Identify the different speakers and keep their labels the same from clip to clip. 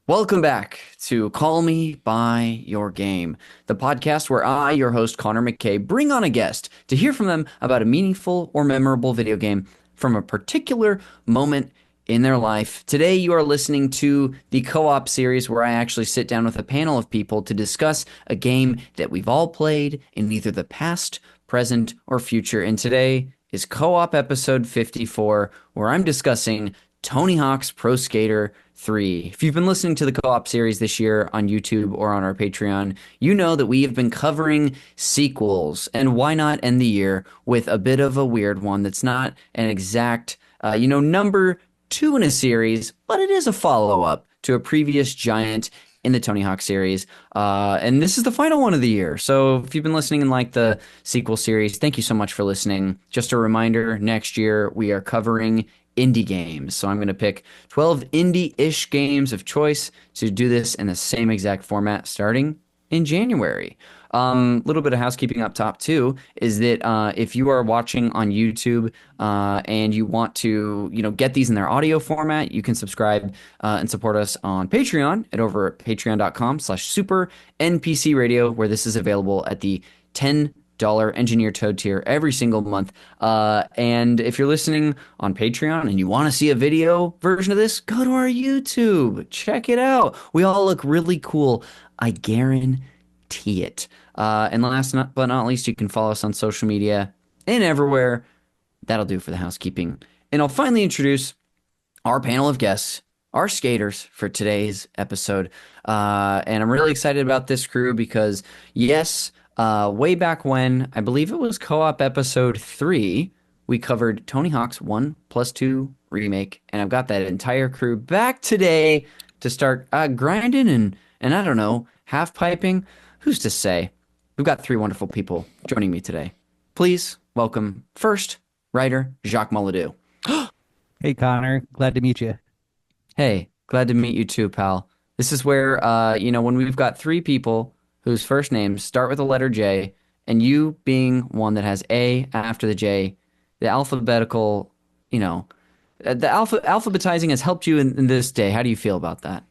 Speaker 1: Welcome back to Call Me By Your Game, the podcast where I, your host, Connor McCabe, bring on a guest to hear from them about a meaningful or memorable video game from a particular moment in their life. Today, you are listening to the co-op series where I actually sit down with a panel of people to discuss a game that we've all played in either the past, present, or future. And today is co-op episode 54, where I'm discussing Tony Hawk's Pro Skater 3. If you've been listening to the co-op series this year on YouTube or on our Patreon, you know that we have been covering sequels, and why not end the year with a bit of a weird one that's not an exact, number 2 in a series, but it is a follow-up to a previous giant in the Tony Hawk series, and this is the final one of the year. So if you've been listening in like the sequel series, thank you so much for listening. Just a reminder, next year we are covering indie games. So I'm going to pick 12 indie-ish games of choice to do this in the same exact format starting in January. Little bit of housekeeping up top too is that if you are watching on YouTube and you want to get these in their audio format, you can subscribe and support us on Patreon at patreon.com/super NPC Radio, where this is available at the $10 Engineer Toad tier every single month. And if you're listening on Patreon and you want to see a video version of this, go to our YouTube. Check it out. We all look really cool. I guarantee it. And last but not least, you can follow us on social media and everywhere. That'll do for the housekeeping. And I'll finally introduce our panel of guests, our skaters for today's episode. And I'm really excited about this crew because, yes, way back when, I believe it was co-op episode 3, we covered Tony Hawk's 1+2 remake, and I've got that entire crew back today to start grinding and I don't know, half piping. Who's to say? We've got 3 wonderful people joining me today. Please welcome first writer Jacques Mouledoux.
Speaker 2: Hey Connor, glad to meet you.
Speaker 1: Hey, glad to meet you too, pal. This is where when we've got 3 people whose first names start with the letter J, and you being one that has A after the J, the alphabetical, alphabetizing has helped you in this day. How do you feel about that?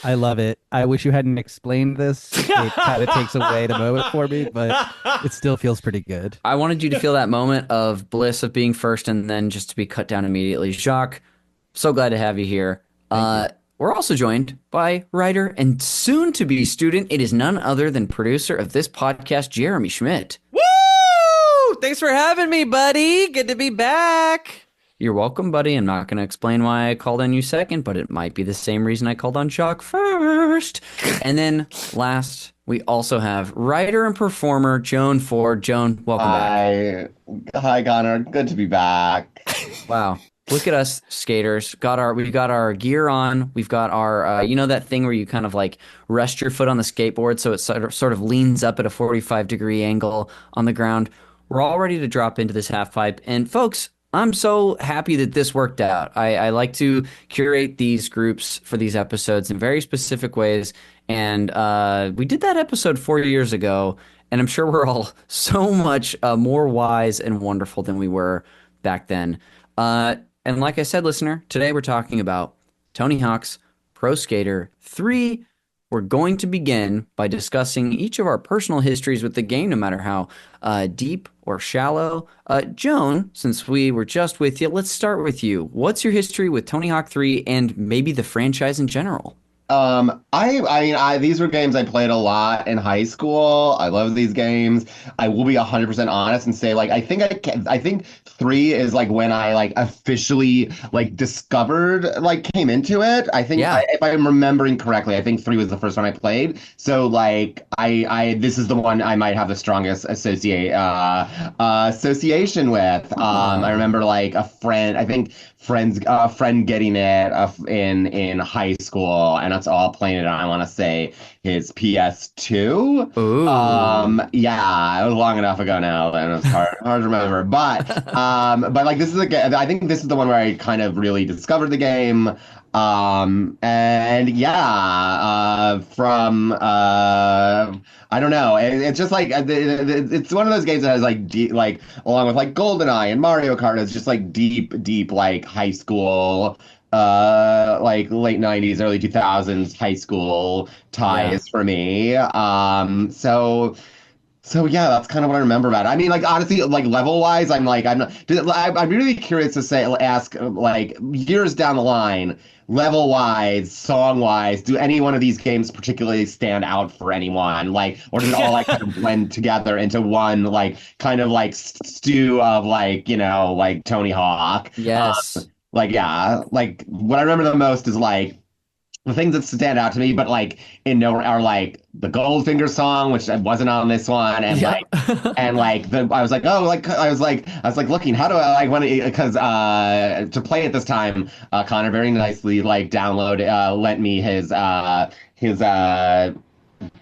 Speaker 2: I love it. I wish you hadn't explained this. It kind of takes away the moment for me, but it still feels pretty good.
Speaker 1: I wanted you to feel that moment of bliss of being first and then just to be cut down immediately. Jacques, so glad to have you here. We're also joined by writer and soon-to-be student. It is none other than producer of this podcast, Jeremy Schmidt.
Speaker 3: Woo! Thanks for having me, buddy. Good to be back.
Speaker 1: You're welcome, buddy. I'm not going to explain why I called on you second, but it might be the same reason I called on Jacques first. And then last, we also have writer and performer Joan Ford. Joan, welcome back.
Speaker 4: Hi, Connor. Good to be back.
Speaker 1: Wow. Look at us skaters. We've got our gear on. We've got our that thing where you kind of like rest your foot on the skateboard so it sort of leans up at a 45-degree angle on the ground. We're all ready to drop into this half pipe. And folks, I'm so happy that this worked out. I like to curate these groups for these episodes in very specific ways. And we did that episode 4 years ago, and I'm sure we're all so much more wise and wonderful than we were back then. And like I said, listener, today we're talking about Tony Hawk's Pro Skater 3. We're going to begin by discussing each of our personal histories with the game, no matter how deep or shallow. Joan, since we were just with you, let's start with you. What's your history with Tony Hawk 3 and maybe the franchise in general?
Speaker 4: These were games I played a lot in high school. I love these games. I will be 100% honest and say, I think 3 is when I officially discovered, came into it. I think if I'm remembering correctly, I think 3 was the first one I played. So this is the one I might have the strongest association with. I remember a friend getting it in high school, and us all playing it on, I want to say, his PS2.
Speaker 1: Ooh.
Speaker 4: Yeah, it was long enough ago now, and it's hard to remember. But this is I think this is the one where I kind of really discovered the game. I don't know. It's just it's one of those games that has along with GoldenEye and Mario Kart, it's just deep high school like late 90s, early 2000s high school ties for me. So yeah, that's kind of what I remember about it. I mean, like honestly, like level wise, I'm not. I'm really curious to ask like years down the line, level wise, song wise, do any one of these games particularly stand out for anyone? Like, or does it all like kind of blend together into one like kind of like stew of like like Tony Hawk?
Speaker 1: Yes.
Speaker 4: Like yeah, like what I remember the most is like the things that stand out to me, but like in no are like the Goldfinger song, which wasn't on this one, and
Speaker 1: Yeah.
Speaker 4: like I was like, oh, like I was like looking, how do I like want to because to play it this time, Connor very nicely like lent me his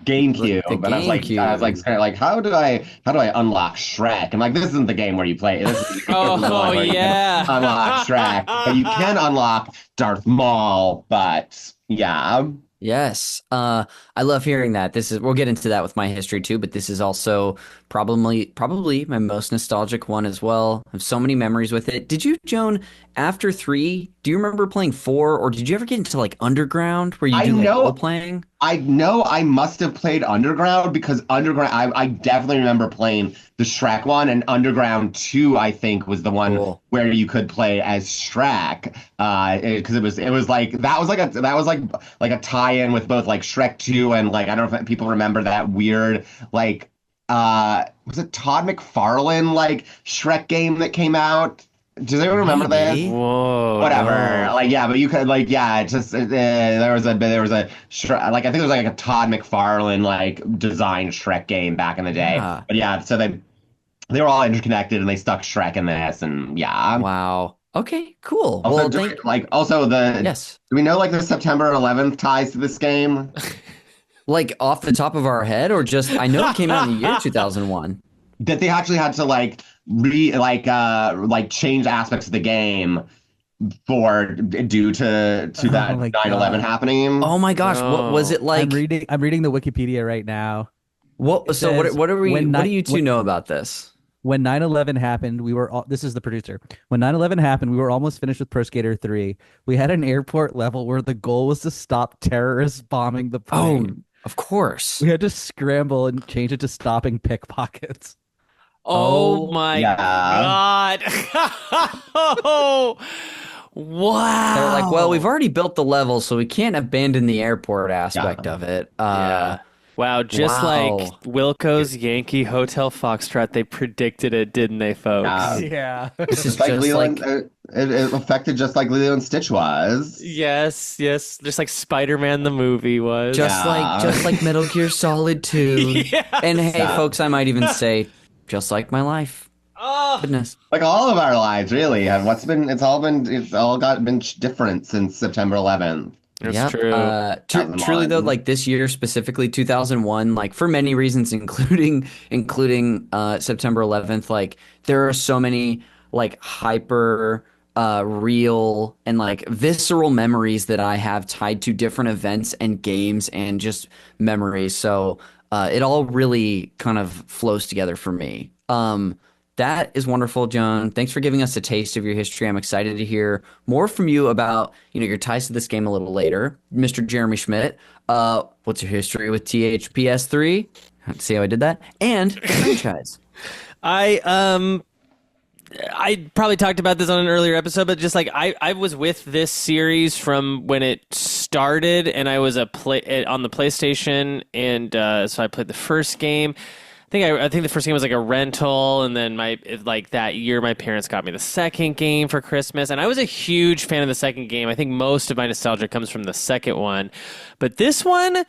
Speaker 4: GameCube,
Speaker 1: The
Speaker 4: and I was like,
Speaker 1: GameCube.
Speaker 4: kind of like, how do I unlock Shrek? And like, this isn't the game where you play. This is the
Speaker 3: Oh,
Speaker 4: where you
Speaker 3: yeah.
Speaker 4: can unlock Shrek, but you can unlock Darth Maul. But yeah,
Speaker 1: Yes. I love hearing that. We'll get into that with my history too, but this is also probably my most nostalgic one as well. I have so many memories with it. Did you, Joan, after 3, do you remember playing 4, or did you ever get into like Underground where you
Speaker 4: I
Speaker 1: do like
Speaker 4: know.
Speaker 1: role playing?
Speaker 4: I know I must have played Underground because Underground, I definitely remember playing the Shrek one, and Underground 2, I think, was the one
Speaker 1: Cool.
Speaker 4: where you could play as Shrek. Because it was like that was like a tie-in with both like Shrek 2 and like I don't know if people remember that weird like was it Todd McFarlane like Shrek game that came out? Does anyone remember this?
Speaker 1: Maybe.
Speaker 3: Whoa.
Speaker 4: Whatever,
Speaker 3: no.
Speaker 4: like yeah, but you could like yeah, it's just there was a like I think it was like a Todd McFarlane like designed Shrek game back in the day.
Speaker 1: Yeah.
Speaker 4: But yeah, so they were all interconnected and they stuck Shrek in this and yeah.
Speaker 1: Wow. Okay, cool.
Speaker 4: Also,
Speaker 1: Well,
Speaker 4: like also
Speaker 1: yes.
Speaker 4: do we know like the September 11th ties to this game?
Speaker 1: Like off the top of our head, or just I know it came out in the year 2001.
Speaker 4: That they actually had to like change aspects of the game for due to that
Speaker 2: my
Speaker 4: 9/11
Speaker 2: God.
Speaker 4: happening.
Speaker 1: Oh my gosh, what was it like?
Speaker 2: I'm reading the Wikipedia right now.
Speaker 1: What?
Speaker 2: It
Speaker 1: So
Speaker 2: says,
Speaker 1: what are we?
Speaker 2: when
Speaker 1: What do
Speaker 2: ni-
Speaker 1: you two
Speaker 2: when-
Speaker 1: know about this?
Speaker 2: When 9/11 happened, we were all, this is the producer. When 9/11 happened, we were almost finished with Pro Skater 3. We had an airport level where the goal was to stop terrorists bombing the
Speaker 1: Oh,
Speaker 2: plane.
Speaker 1: of course.
Speaker 2: We had to scramble and change it to stopping pickpockets.
Speaker 3: Oh my
Speaker 4: yeah.
Speaker 3: God. Oh, wow.
Speaker 1: They're like, well, we've already built the level, so we can't abandon the airport aspect of it.
Speaker 3: Yeah. Wow, just
Speaker 1: wow.
Speaker 3: like Wilco's Yankee Hotel Foxtrot, they predicted it, didn't they, folks?
Speaker 2: Yeah.
Speaker 1: This is
Speaker 4: It's like
Speaker 1: just
Speaker 4: Lilo
Speaker 1: like
Speaker 4: it affected just like Lilo and Stitch was.
Speaker 3: Yes, yes. Just like Spider-Man the movie was.
Speaker 1: just like Metal Gear Solid 2.
Speaker 3: Yes.
Speaker 1: And hey,
Speaker 4: Yeah.
Speaker 1: folks, I might even say, just like my life.
Speaker 3: Oh,
Speaker 1: Goodness.
Speaker 4: Like all of our lives, really. And it's all been different since September 11th.
Speaker 3: that's
Speaker 1: Yep.
Speaker 3: true.
Speaker 1: Truly though,
Speaker 4: 2001.
Speaker 1: like this year specifically, 2001, like for many reasons, including September 11th, like there are so many like hyper real and like visceral memories that I have tied to different events and games and just memories. So it all really kind of flows together for me. That is wonderful, Joan. Thanks for giving us a taste of your history. I'm excited to hear more from you about, your ties to this game a little later. Mr. Jeremy Schmidt, what's your history with THPS3? See how I did that? And the franchise.
Speaker 3: I probably talked about this on an earlier episode, but just like I was with this series from when it started, and I was on the PlayStation, and so I played the first game. I think the first game was like a rental, and then that year my parents got me the second game for Christmas, and I was a huge fan of the second game. I think most of my nostalgia comes from the second one, but this one,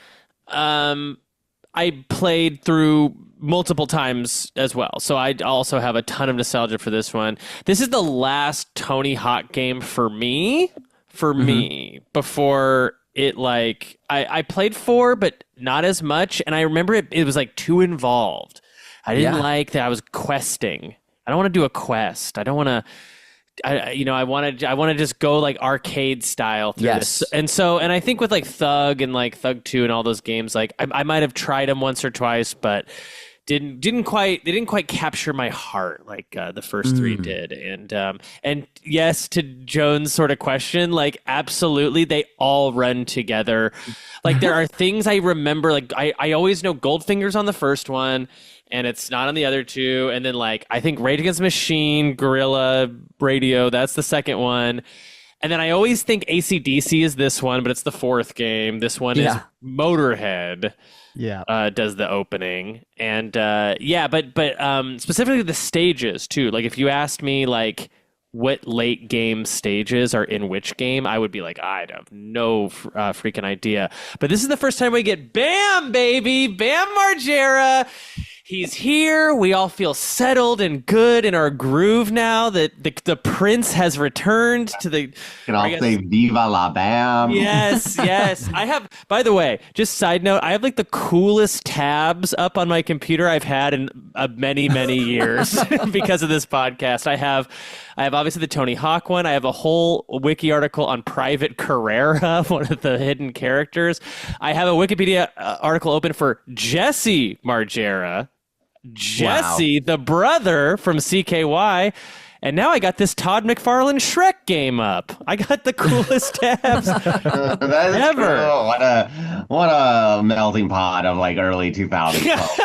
Speaker 3: I played through multiple times as well. So I also have a ton of nostalgia for this one. This is the last Tony Hawk game for me, before it I played 4, but not as much. And I remember it was like too involved. I didn't like that I was questing. I don't want to do a quest. I don't want to, I want to just go like arcade style through this. And I think with like Thug and like Thug 2 and all those games, like I might have tried them once or twice, but didn't quite capture my heart like the first three did. And yes, to Joan's sort of question, like absolutely they all run together. Like there are things I remember, like I always know Goldfinger's on the first one and it's not on the other two, and then like I think Rage Against the Machine, Guerrilla Radio, that's the second one. And then I always think AC/DC is this one, but it's the fourth game. This one is Motorhead.
Speaker 2: Yeah,
Speaker 3: does the opening, and but specifically the stages too. Like if you asked me like what late game stages are in which game, I would be like, I have no freaking idea. But this is the first time we get Bam, baby, Bam Margera. He's here. We all feel settled and good in our groove now that the prince has returned to the...
Speaker 4: Can all say Viva la Bam.
Speaker 3: Yes. I have, by the way, just side note, I have like the coolest tabs up on my computer I've had in many, many years because of this podcast. I have obviously the Tony Hawk one. I have a whole wiki article on Private Carrera, one of the hidden characters. I have a Wikipedia article open for Jesse Margera. Jesse, the brother from CKY. And now I got this Todd McFarlane Shrek game up. I got the coolest tabs ever.
Speaker 4: Cool. What a melting pot of like early 2000s culture.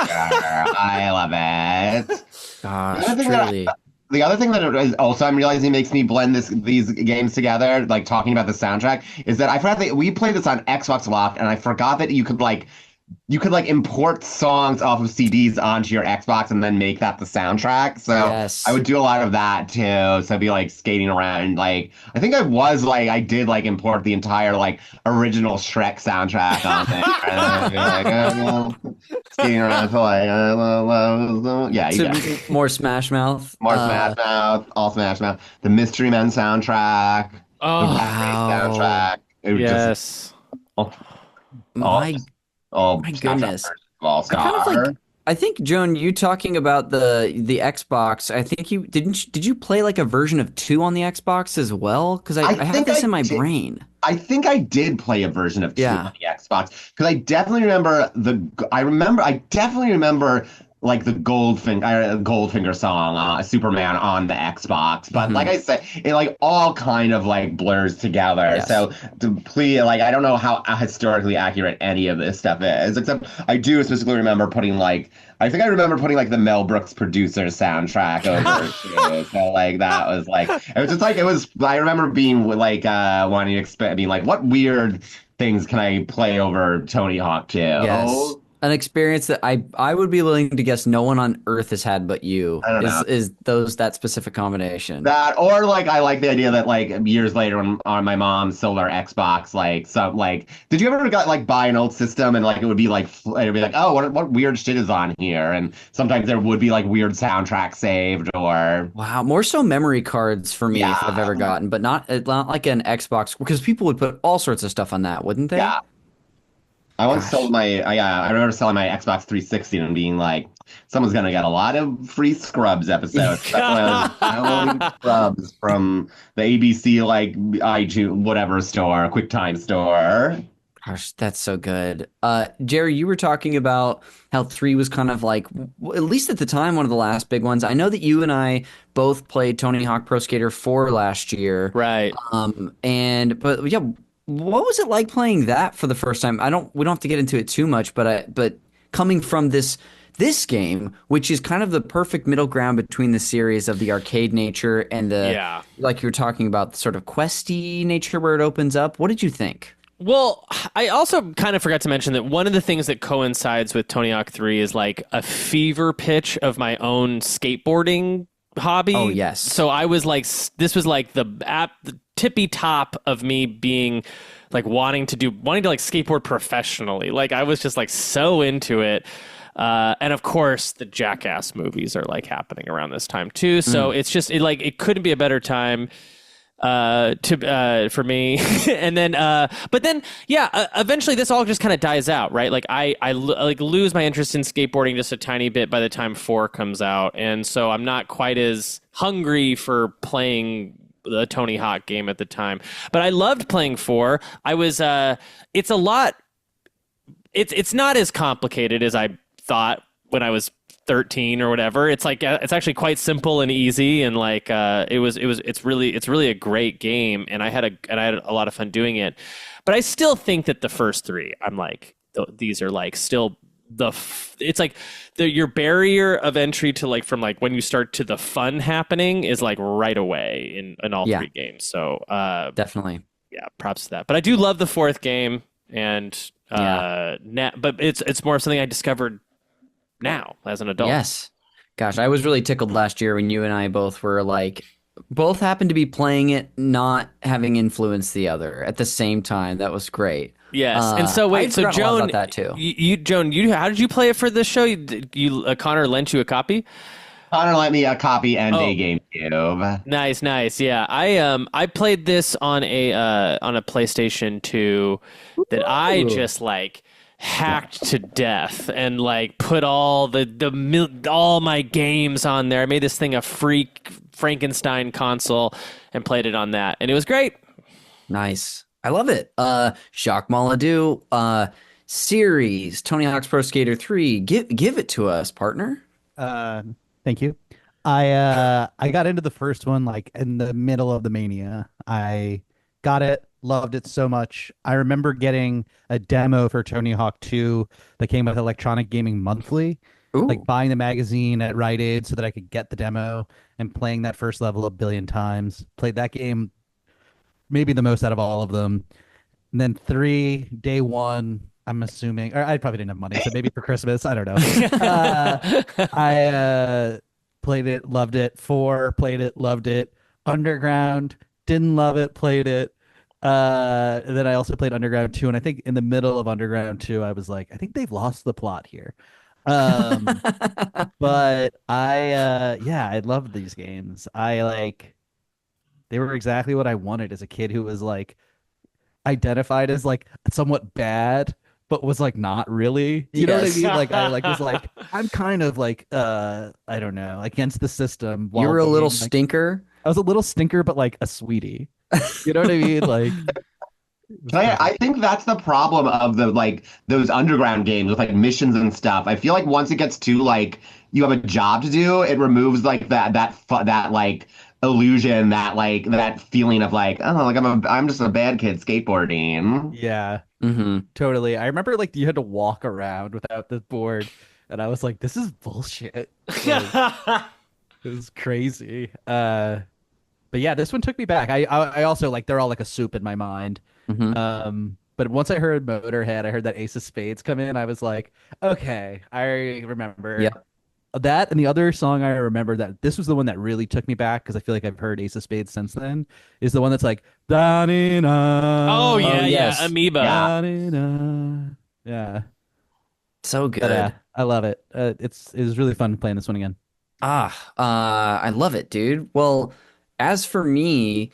Speaker 4: I love it.
Speaker 1: Gosh, truly.
Speaker 4: The other thing that is also I'm realizing makes me blend these games together, like talking about the soundtrack, is that I forgot that we played this on Xbox Lock, and I forgot that you could import songs off of CDs onto your Xbox and then make that the soundtrack. So I would do a lot of that too. So I'd be like skating around. Like I think I did like import the entire like original Shrek soundtrack on there. And then I'd be like, skating around to like
Speaker 1: more Smash Mouth.
Speaker 4: Smash Mouth, all Smash Mouth. The Mystery Men soundtrack.
Speaker 3: Oh,
Speaker 4: the soundtrack. It was
Speaker 1: my goodness. I think, Joan, you talking about the Xbox, I think did you play like a version of 2 on the Xbox as well? Because I have this in my brain.
Speaker 4: I think I did play a version of 2 on the Xbox because I definitely remember like the Goldfinger song, Superman on the Xbox. But like I said, it like all kind of like blurs together.
Speaker 1: Yes.
Speaker 4: So I don't know how historically accurate any of this stuff is, except I do specifically remember putting like the Mel Brooks producer soundtrack over too. So like that was like, I remember being like wanting to being like, what weird things can I play over Tony Hawk 2?
Speaker 1: Yes. An experience that I would be willing to guess no one on earth has had but you.
Speaker 4: I don't know.
Speaker 1: Is that specific combination.
Speaker 4: That, or like I like the idea that like years later when my mom sold our Xbox, did you ever buy an old system and like it would be like oh what weird shit is on here, and sometimes there would be like weird soundtrack saved or
Speaker 1: more so memory cards for me if I've ever gotten, but not like an Xbox, because people would put all sorts of stuff on that, wouldn't they?
Speaker 4: Yeah. I once sold I remember selling my Xbox 360 and being like, someone's going to get a lot of free Scrubs episodes. Scrubs from the ABC, like, iTunes, whatever store, QuickTime store.
Speaker 1: Gosh, that's so good. Jerry, you were talking about how 3 was kind of like, at least at the time, one of the last big ones. I know that you and I both played Tony Hawk Pro Skater 4 last year.
Speaker 3: Right.
Speaker 1: What was it like playing that for the first time? We don't have to get into it too much, but coming from this game, which is kind of the perfect middle ground between the series of the arcade nature and the like you were talking about, the sort of questy nature where it opens up. What did you think?
Speaker 3: Well, I also kind of forgot to mention that one of the things that coincides with Tony Hawk 3 is like a fever pitch of my own skateboarding hobby.
Speaker 1: Oh, yes.
Speaker 3: So I was like, this was like the tippy top of me being like wanting to like skateboard professionally. Like I was just like so into it. And of course the Jackass movies are like happening around this time too. So it's just it couldn't be a better time for me. And then eventually this all just kind of dies out, right? Like I lose my interest in skateboarding just a tiny bit by the time 4 comes out, and so I'm not quite as hungry for playing the Tony Hawk game at the time. But I loved playing 4. I was it's not as complicated as I thought when I was 13 or whatever. It's like it's actually quite simple and easy, and like it's really a great game, and I had a lot of fun doing it. But I still think that the first three, I'm like, these are like still it's like your barrier of entry to like from like when you start to the fun happening is like right away in all three games. So
Speaker 1: definitely,
Speaker 3: yeah, props to that. But I do love the fourth game, and but it's more of something I discovered now as an adult.
Speaker 1: Yes. Gosh, I was really tickled last year when you and I both were like, both happened to be playing it, not having influenced the other at the same time. That was great.
Speaker 3: Yes. And so wait, so Joan,
Speaker 1: about that too.
Speaker 3: Joan, how did you play it for this show? Connor lent you a copy?
Speaker 4: Connor lent me a copy and a GameCube.
Speaker 3: Nice. Yeah, I played this on a PlayStation 2 that I just like hacked to death and like put all all my games on there. I made this thing a freak Frankenstein console and played it on that, and it was great.
Speaker 1: Nice. I love it. Jacques Mouledoux, series, Tony Hawk's Pro Skater 3. Give it to us, partner.
Speaker 2: Thank you. I got into the first one like in the middle of the mania. I got it, loved it so much. I remember getting a demo for Tony Hawk 2 that came with Electronic Gaming Monthly.
Speaker 1: Ooh.
Speaker 2: Like buying the magazine at Rite Aid so that I could get the demo and playing that first level a billion times. Played that game maybe the most out of all of them. And then 3, day 1, I'm assuming, or I probably didn't have money, so maybe for Christmas, I don't know. I played it, loved it. 4, played it, loved it. Underground, didn't love it, played it. And then I also played Underground 2, and I think in the middle of Underground 2, I was like, I think they've lost the plot here. But I loved these games. They were exactly what I wanted as a kid who was like identified as like somewhat bad, but was like not really. You know what I mean? Like I was like I'm kind of like I don't know, against the system.
Speaker 1: You were a little stinker.
Speaker 2: I was a little stinker, but like a sweetie. You know what I mean? Like
Speaker 4: I think that's the problem of the like those underground games with like missions and stuff. I feel like once it gets to like you have a job to do, it removes like that like illusion, that feeling of like, oh, like I'm just a bad kid skateboarding.
Speaker 2: Yeah.
Speaker 1: Mm-hmm.
Speaker 2: Totally. I remember like you had to walk around without the board, and I was like, this is bullshit. Like, it was crazy. But yeah, this one took me back. I also like they're all like a soup in my mind.
Speaker 1: Mm-hmm.
Speaker 2: But once I heard Motorhead, I heard that Ace of Spades come in. I was like, okay, I remember.
Speaker 1: Yep.
Speaker 2: That, and the other song I remember that this was the one that really took me back because I feel like I've heard Ace of Spades since then, is the one that's like
Speaker 3: oh yeah,
Speaker 1: yes.
Speaker 3: yeah, Amoeba.
Speaker 2: Yeah,
Speaker 1: So good.
Speaker 2: But, I love it. It was really fun playing this one again.
Speaker 1: I love it, dude. Well, as for me,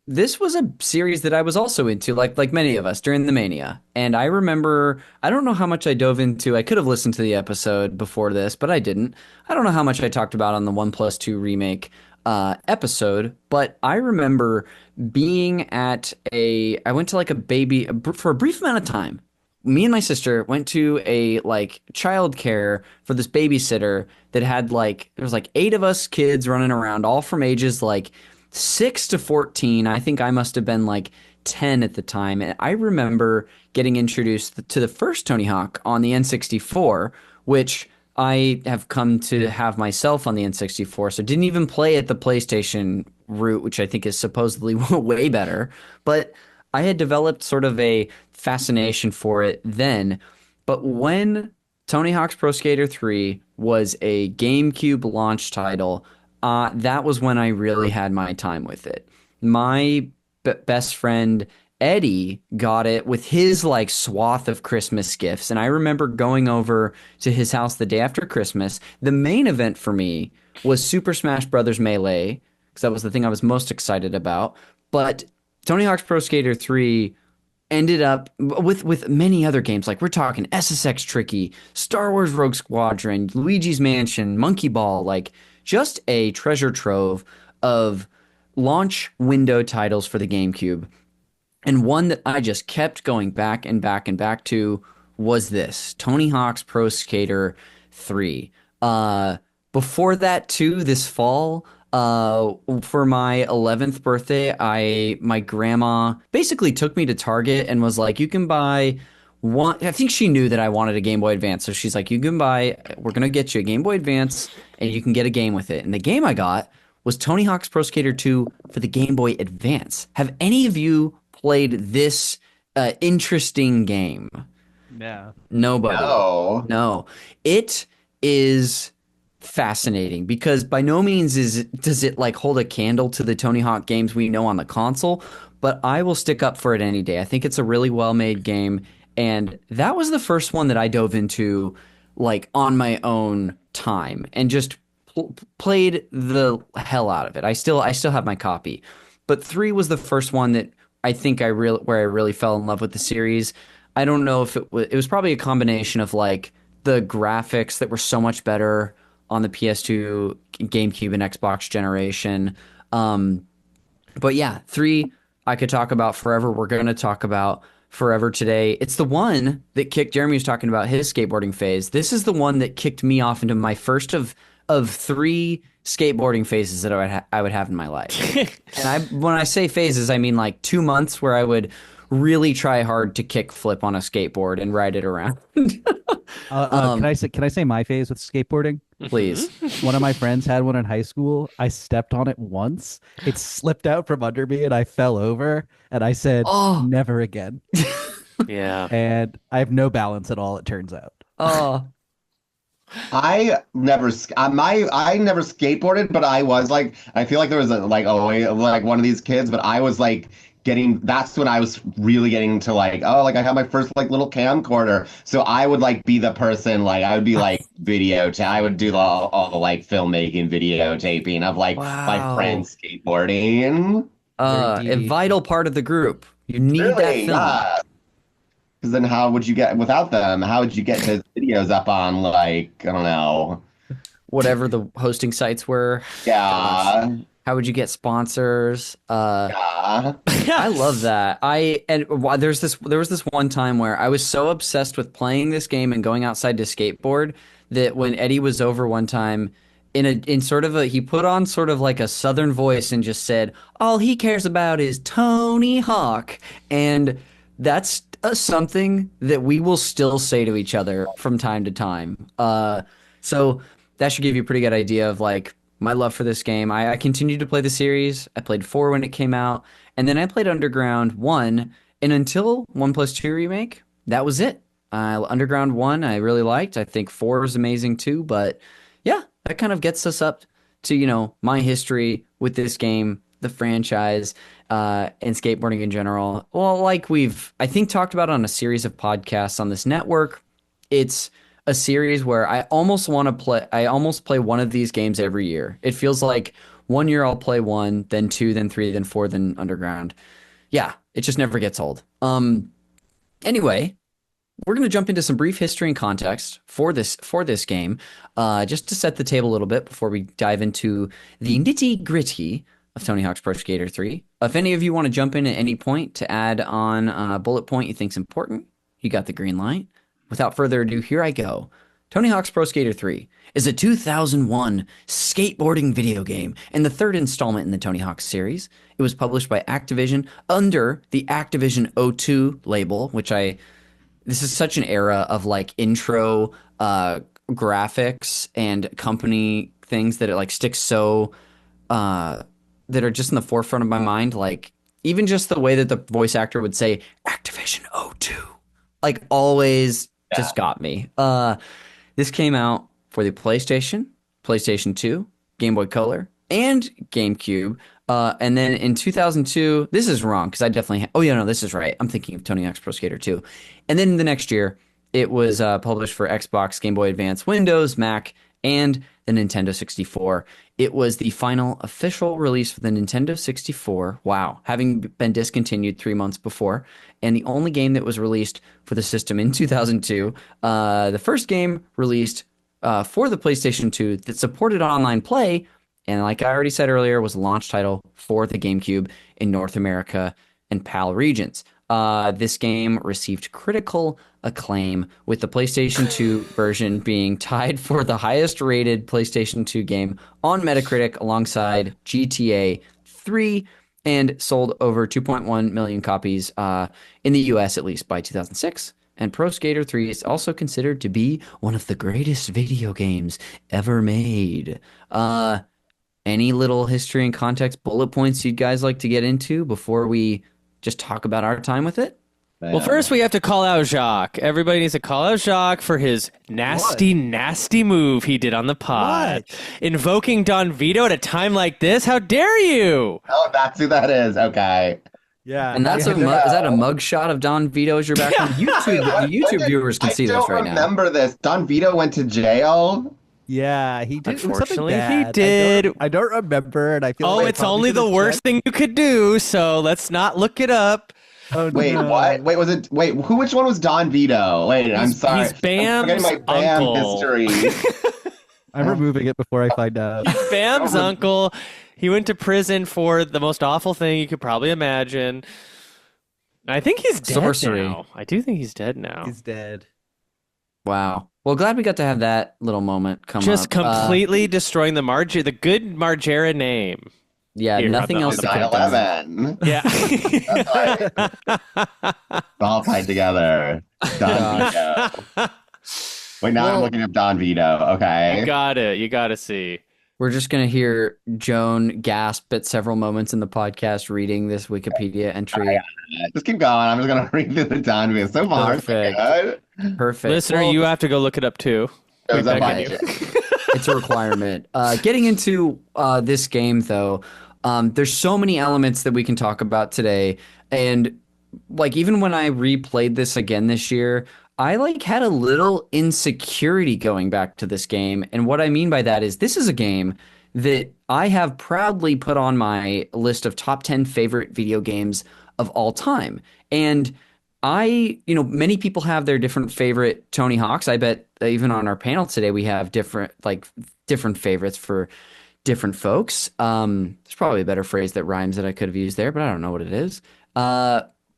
Speaker 1: this was a series that I was also into, like many of us during the mania. And I remember, I don't know how much I dove into. I could have listened to the episode before this, but I didn't. I don't know how much I talked about on the 1+2 remake episode, but I remember being at I went to like for a brief amount of time. Me and my sister went to a like childcare for this babysitter that had like, there was like 8 of us kids running around, all from ages like 6 to 14. I think I must have been like 10 at the time. And I remember getting introduced to the first Tony Hawk on the N64, which I have come to have myself on the N64. So didn't even play at the PlayStation route, which I think is supposedly way better. But I had developed sort of a fascination for it then. But when Tony Hawk's Pro Skater 3 was a GameCube launch title, that was when I really had my time with it. My best friend Eddie got it with his like swath of Christmas gifts, and I remember going over to his house the day after Christmas. The main event for me was Super Smash Bros. Melee, because that was the thing I was most excited about. But Tony Hawk's Pro Skater 3 ended up with many other games. Like we're talking SSX Tricky, Star Wars Rogue Squadron, Luigi's Mansion, Monkey Ball, like just a treasure trove of launch window titles for the GameCube. And one that I just kept going back and back and back to was this Tony Hawk's Pro Skater 3. Before that, too, this fall, for my 11th birthday, my grandma basically took me to Target and was like, you can buy one. I think she knew that I wanted a Game Boy Advance. So she's like, we're going to get you a Game Boy Advance and you can get a game with it. And the game I got was Tony Hawk's Pro Skater 2 for the Game Boy Advance. Have any of you played this interesting game?
Speaker 2: Yeah.
Speaker 1: Nobody.
Speaker 4: No.
Speaker 1: No. It is fascinating because by no means does it like hold a candle to the Tony Hawk games we know on the console, but I will stick up for it any day. I think it's a really well-made game, and that was the first one that I dove into like on my own time and just played the hell out of it. I still have my copy. But 3 was the first one that I think where I really fell in love with the series. I don't know if it was probably a combination of like the graphics that were so much better on the PS2, GameCube, and Xbox generation. But yeah, 3 I could talk about forever. We're going to talk about forever today. It's the one that kicked Jeremy was talking about his skateboarding phase. This is the one that kicked me off into my first of 3 skateboarding phases that I would have in my life. And when I say phases, I mean like 2 months where I would really try hard to kick flip on a skateboard and ride it around.
Speaker 2: Can I say my phase with skateboarding?
Speaker 1: Please.
Speaker 2: One of my friends had one in high school. I stepped on it once. It slipped out from under me and I fell over. And I said,
Speaker 1: Oh.
Speaker 2: never again.
Speaker 3: Yeah.
Speaker 2: And I have no balance at all, it turns out.
Speaker 1: Oh,
Speaker 4: I never skateboarded, but I was like, I feel like there was like one of these kids, but I was like that's when I was really getting to like, oh, like I had my first like little camcorder. So I would like be the person, like I would be like I would do all the like filmmaking, videotaping of like my
Speaker 1: wow.
Speaker 4: friends skateboarding.
Speaker 1: A vital part of the group. You need that
Speaker 4: Really?
Speaker 1: film.
Speaker 4: Yeah. Because then how would you get, without them, how would you get those videos up on, like, I don't know.
Speaker 1: Whatever the hosting sites were.
Speaker 4: Yeah.
Speaker 1: Gosh. How would you get sponsors?
Speaker 4: Yeah.
Speaker 1: I love that. There was this one time where I was so obsessed with playing this game and going outside to skateboard that when Eddie was over one time, he put on sort of like a southern voice and just said, all he cares about is Tony Hawk. And that's something that we will still say to each other from time to time. So that should give you a pretty good idea of like my love for this game. I continued to play the series. I played 4 when it came out, and then I played Underground 1, and until 1+2 Remake, that was it. Underground 1 I really liked. I think 4 was amazing too, but yeah, that kind of gets us up to, my history with this game, the franchise, and skateboarding in general. Well, like I think talked about on a series of podcasts on this network, it's a series where I almost play one of these games every year. It feels like 1 year I'll play 1, then 2, then 3, then 4, then Underground. Yeah, it just never gets old. Anyway, we're going to jump into some brief history and context for this game, just to set the table a little bit before we dive into the nitty-gritty of Tony Hawk's Pro Skater 3. If any of you want to jump in at any point to add on a bullet point you think's important, you got the green light. Without further ado, here I go. Tony Hawk's Pro Skater 3 is a 2001 skateboarding video game and the third installment in the Tony Hawk series. It was published by Activision under the Activision O2 label, this is such an era of like intro graphics and company things that it like sticks so that are just in the forefront of my mind. Like even just the way that the voice actor would say Activision O2, like always just got me. This came out for the PlayStation, PlayStation 2, Game Boy Color, and GameCube. And then in 2002, this is wrong because I definitely this is right. I'm thinking of Tony Hawk's Pro Skater 2. And then the next year, it was published for Xbox, Game Boy Advance, Windows, Mac, and the Nintendo 64. It was the final official release for the Nintendo 64, wow, having been discontinued 3 months before, and the only game that was released for the system in 2002. The first game released for the PlayStation 2 that supported online play, and like I already said earlier, was a launch title for the GameCube in North America and PAL regions. This game received critical acclaim, with the PlayStation 2 version being tied for the highest rated PlayStation 2 game on Metacritic alongside GTA 3, and sold over 2.1 million copies in the US at least by 2006. And Pro Skater 3 is also considered to be one of the greatest video games ever made. Any little history and context bullet points you'd guys like to get into before we just talk about our time with it?
Speaker 3: Well, first we have to call out Jacques. Everybody needs to call out Jacques for his nasty move he did on the pod.
Speaker 2: What?
Speaker 3: Invoking Don Vito at a time like this? How dare you?
Speaker 4: Oh, that's who that is. Okay.
Speaker 2: Yeah.
Speaker 1: And that's is that a mug shot of Don Vito as your background? The YouTube viewers can see this right now.
Speaker 4: I don't remember this. Don Vito went to jail.
Speaker 2: Yeah, he did.
Speaker 3: Unfortunately, he did.
Speaker 2: I don't remember, and I feel like
Speaker 3: it's only the worst thing you could do, so let's not look it up.
Speaker 2: Oh,
Speaker 4: Wait,
Speaker 2: no.
Speaker 4: what? Wait, was it? Wait, which one was Don Vito? Wait, I'm sorry.
Speaker 3: He's Bam's
Speaker 4: I'm forgetting my Bam
Speaker 3: uncle.
Speaker 4: history.
Speaker 2: I'm removing it before I find out.
Speaker 3: He's Bam's uncle. He went to prison for the most awful thing you could probably imagine. I think he's dead
Speaker 1: Sorcery.
Speaker 3: now. I do think he's dead now.
Speaker 2: He's dead.
Speaker 1: Wow. Well, glad we got to have that little moment come
Speaker 3: Just
Speaker 1: up.
Speaker 3: completely destroying the good Margera name.
Speaker 1: Yeah,
Speaker 3: Here,
Speaker 1: nothing else to put down.
Speaker 4: 9/11.
Speaker 3: Yeah.
Speaker 4: All tied together. Don Vito. Wait, now I'm looking up Don Vito. Okay.
Speaker 3: You got it. You got to see.
Speaker 1: We're just going to hear Joan gasp at several moments in the podcast reading this Wikipedia entry.
Speaker 4: Just keep going. I'm just going to read through the Don Vito. So far,
Speaker 1: Perfect.
Speaker 4: good.
Speaker 1: Perfect.
Speaker 3: Listener,
Speaker 1: Well,
Speaker 3: you have to go look it up too.
Speaker 4: It was a
Speaker 3: Back on
Speaker 4: budget.
Speaker 1: it's a requirement. Getting into this game, though, there's so many elements that we can talk about today. And like even when I replayed this again this year, I like had a little insecurity going back to this game. And what I mean by that is this is a game that I have proudly put on my list of top 10 favorite video games of all time. And many people have their different favorite Tony Hawks. I bet even on our panel today, we have different favorites for different folks. There's probably a better phrase that rhymes that I could have used there, but I don't know what it is.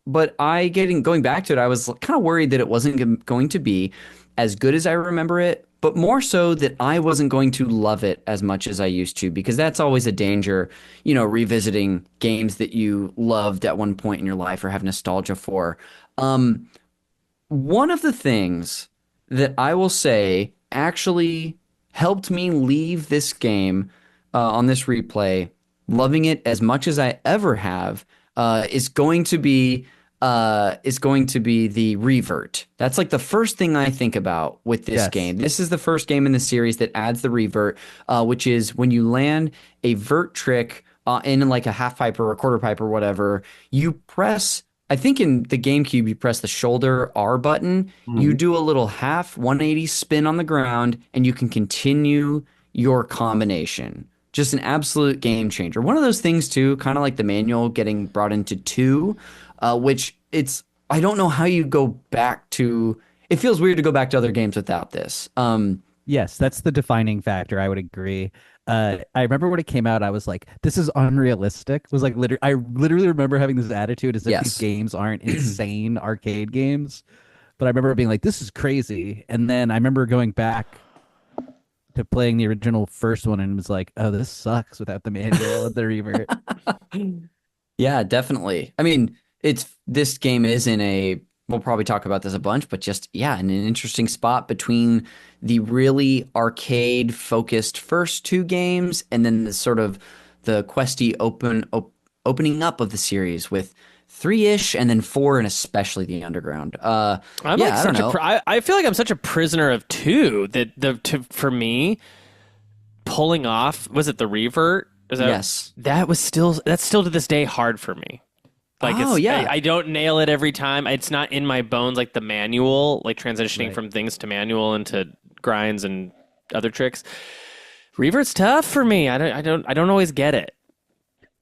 Speaker 1: But going back to it, I was kind of worried that it wasn't going to be as good as I remember it, but more so that I wasn't going to love it as much as I used to, because that's always a danger, revisiting games that you loved at one point in your life or have nostalgia for. One of the things that I will say actually helped me leave this game on this replay, loving it as much as I ever have, is going to be the revert. That's like the first thing I think about with this game. This is the first game in the series that adds the revert, which is when you land a vert trick in like a half pipe or a quarter pipe or whatever, you press. I think in the GameCube, you press the shoulder R button, you do a little half 180 spin on the ground, and you can continue your combination. Just an absolute game changer. One of those things, too, kind of like the manual getting brought into 2, which I don't know how you go back to. It feels weird to go back to other games without this.
Speaker 2: Yes, that's the defining factor. I would agree. I remember when it came out, I was like, "This is unrealistic." It was like I literally remember having this attitude as if these games aren't insane arcade games. But I remember being like, "This is crazy." And then I remember going back to playing the original first one and was like, "Oh, this sucks without the manual and the revert."
Speaker 1: Yeah, definitely. I mean, this game is we'll probably talk about this a bunch, but just, in an interesting spot between the really arcade-focused first 2 games and then the sort of the questy opening up of the series with 3-ish and then 4 and especially the Underground. I
Speaker 3: feel like I'm such a prisoner of 2 that for me, pulling off, was it the revert?
Speaker 1: Yes.
Speaker 3: That's still to this day hard for me. Like, I don't nail it every time. It's not in my bones like the manual, like transitioning from things to manual into grinds and other tricks. Revert's tough for me. I don't always get it.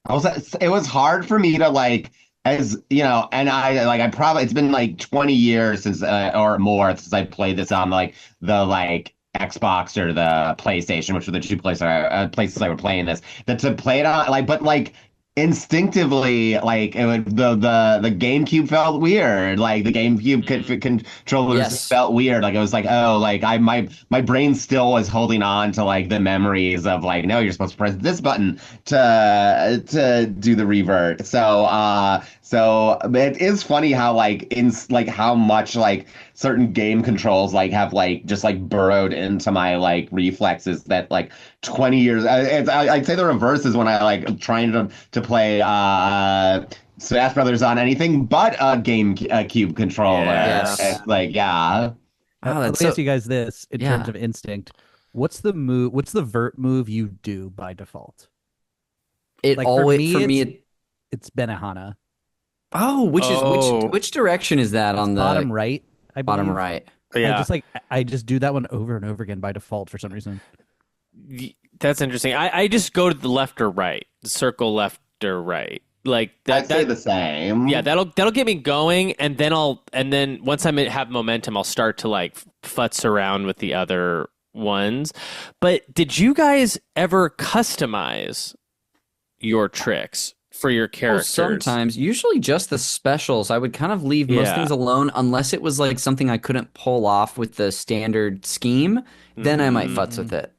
Speaker 4: It was hard for me to and I probably, it's been like 20 years since or more since I played this on the Xbox or the PlayStation, which were the 2 places I were playing this. That to play it on, instinctively, like it would the GameCube felt weird. Like the GameCube controllers
Speaker 1: Yes.
Speaker 4: felt weird. Like it was like, oh, like my brain still was holding on to like the memories of like, no, you're supposed to press this button to do the revert. So it is funny how like in like how much like certain game controls like have like just like burrowed into my like reflexes that like 20 years. I'd say the reverse is when I like trying to play Smash Brothers on anything but a GameCube controller.
Speaker 3: Yes.
Speaker 4: It's like, yeah.
Speaker 1: Wow,
Speaker 2: Let
Speaker 1: that's
Speaker 2: me
Speaker 1: so
Speaker 2: ask you guys this in terms
Speaker 1: yeah.
Speaker 2: of instinct. What's the move? What's the vert move you do by default?
Speaker 1: It
Speaker 2: Like
Speaker 1: always for me.
Speaker 2: it's Benihana.
Speaker 1: Oh,
Speaker 3: Oh,
Speaker 1: which direction is that on the
Speaker 2: Bottom right, I
Speaker 1: bottom
Speaker 2: believe.
Speaker 1: right?
Speaker 3: yeah.
Speaker 2: I just do that one over and over again by default for some reason.
Speaker 3: That's interesting. I just go to the left or right, circle left or right, like
Speaker 4: I'd
Speaker 3: that.
Speaker 4: say the same.
Speaker 3: Yeah, that'll get me going, and then once have momentum, I'll start to like futz around with the other ones. But did you guys ever customize your tricks for your
Speaker 1: Well,
Speaker 3: characters?
Speaker 1: sometimes, usually just the specials. I would kind of leave most
Speaker 3: Yeah.
Speaker 1: things alone unless it was like something I couldn't pull off with the standard scheme. Then I might futz with it.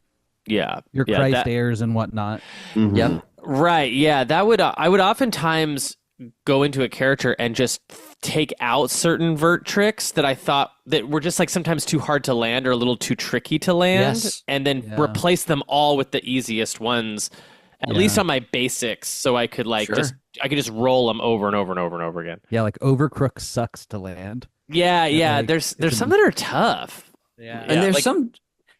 Speaker 3: Yeah,
Speaker 2: Your
Speaker 3: yeah,
Speaker 2: Christ airs and whatnot.
Speaker 4: Mhm.
Speaker 1: Yep.
Speaker 3: right. Yeah, that would I would oftentimes go into a character and just take out certain vert tricks that I thought that were just like sometimes too hard to land or a little too tricky to land,
Speaker 1: Yes.
Speaker 3: and then
Speaker 2: Yeah.
Speaker 3: replace them all with the easiest ones, at
Speaker 2: Yeah.
Speaker 3: least on my basics, so I could like
Speaker 1: Sure.
Speaker 3: I could just roll them over and over and over and over again.
Speaker 2: Yeah, like Overcrook sucks to land.
Speaker 3: Yeah, yeah.
Speaker 2: like,
Speaker 3: There's
Speaker 2: it's
Speaker 3: some that are tough.
Speaker 2: Yeah.
Speaker 1: And there's
Speaker 3: like-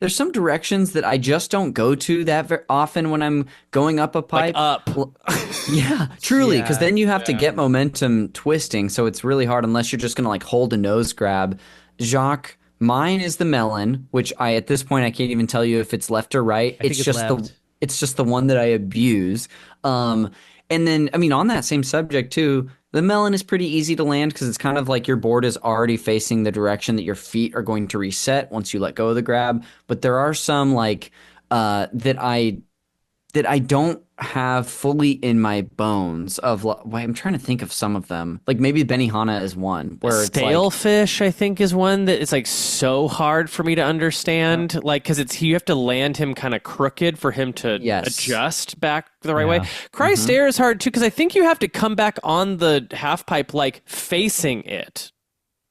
Speaker 1: there's some directions that I just don't go to that very often when I'm going up a
Speaker 3: Like
Speaker 1: pipe.
Speaker 3: up.
Speaker 1: Yeah, truly, because
Speaker 2: Yeah,
Speaker 1: then you have to get momentum twisting, so it's really hard unless you're just gonna like hold a nose grab. Jacques, mine is the melon, which I at this point I can't even tell you if it's left or right.
Speaker 2: think it's
Speaker 1: just
Speaker 2: left.
Speaker 1: it's just the one that I abuse. And then I mean on that same subject too, the melon is pretty easy to land because it's kind of like your board is already facing the direction that your feet are going to reset once you let go of the grab. But there are some like that I don't have fully in my bones of I'm trying to think of some of them. Like maybe Benihana is one where it's like,
Speaker 3: Stalefish, I think, is one that is like so hard for me to understand. Like, because it's you have to land him kind of crooked for him to
Speaker 1: Yes.
Speaker 3: adjust back the right way.
Speaker 2: Yeah.
Speaker 3: Christ air is hard too because I think you have to come back on the half pipe like facing it,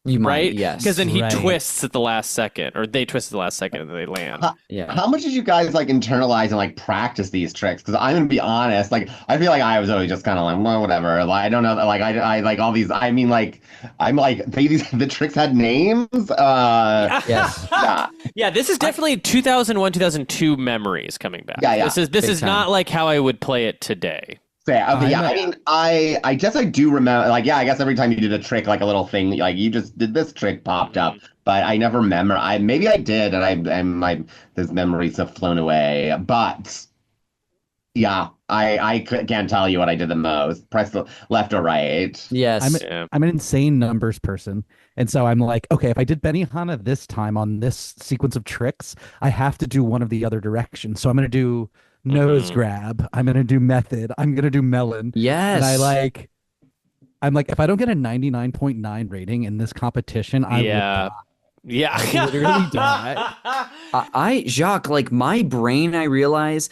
Speaker 1: you might,
Speaker 3: right?
Speaker 1: yes.
Speaker 3: Because then he
Speaker 2: Right.
Speaker 3: twists at the last second, or they twist at the last second and then they land.
Speaker 1: Yeah.
Speaker 4: How much did you guys like internalize and like practice these tricks? Because I'm gonna be honest, like I feel like I was always just kind of like, well, whatever. Like I don't know, like I like all these. I mean, like I'm like the tricks had names.
Speaker 1: Yes.
Speaker 4: Yeah.
Speaker 3: Yeah, this is definitely 2001, 2002 memories coming back.
Speaker 4: Yeah, yeah.
Speaker 3: This
Speaker 1: Big
Speaker 3: is
Speaker 1: time.
Speaker 3: not like how I would play it today.
Speaker 4: Okay, yeah,
Speaker 2: I'm-
Speaker 4: I mean, I guess I do remember, like, yeah, I guess every time you did a trick, like a little thing, like you just did this trick popped up, but I never remember. Maybe I did, and my those memories have flown away. But yeah, can't tell you what I did the most. Press the left or right.
Speaker 1: Yes.
Speaker 3: Yeah.
Speaker 2: I'm an insane numbers person. And so I'm like, okay, if I did Benihana this time on this sequence of tricks, I have to do one of the other directions. So I'm going to do nose grab. I'm going to do method. I'm going to do melon.
Speaker 1: Yes.
Speaker 2: And I'm like, if I don't get a 99.9 rating in this competition, I
Speaker 3: Yeah. Yeah.
Speaker 2: will literally die.
Speaker 1: Jacques, like my brain, I realize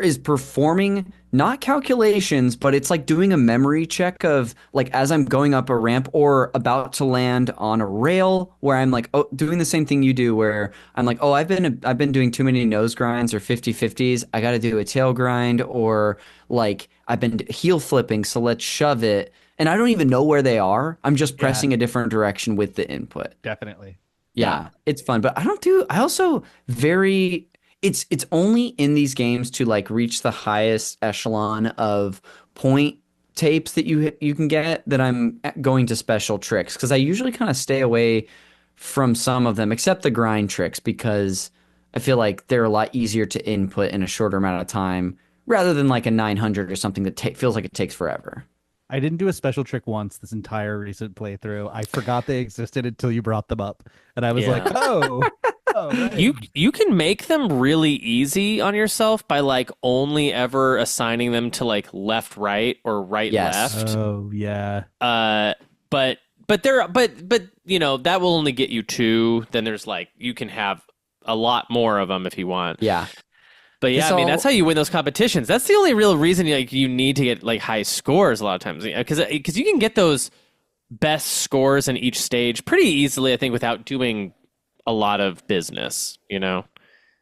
Speaker 1: is performing not calculations, but it's like doing a memory check of like as I'm going up a ramp or about to land on a rail where I'm like, oh, doing the same thing you do where I'm like, oh, I've been doing too many nose grinds or 50-50s. I got to do a tail grind or like I've been heel flipping. So let's shove it. And I don't even know where they are. I'm just pressing a different direction with the input.
Speaker 2: Definitely.
Speaker 1: Yeah, it's fun, but I also very it's only in these games to like reach the highest echelon of point tapes that you can get that I'm going to special tricks because I usually kind of stay away from some of them except the grind tricks because I feel like they're a lot easier to input in a shorter amount of time rather than like a 900 or something that feels like it takes forever.
Speaker 2: I didn't do a special trick once this entire recent playthrough. I forgot they existed until you brought them up. And I was
Speaker 3: Yeah.
Speaker 2: like, oh, Oh, right.
Speaker 3: You can make them really easy on yourself by like only ever assigning them to like left right or right
Speaker 1: Yes.
Speaker 3: left.
Speaker 2: Oh, yeah.
Speaker 3: But you know that will only get you 2. Then there's like you can have a lot more of them if you want.
Speaker 1: Yeah.
Speaker 3: But yeah,
Speaker 1: This
Speaker 3: I mean
Speaker 1: all-
Speaker 3: that's how you win those competitions. That's the only real reason you need to get like high scores a lot of times because you can get those best scores in each stage pretty easily, I think, without doing a lot of business. You know,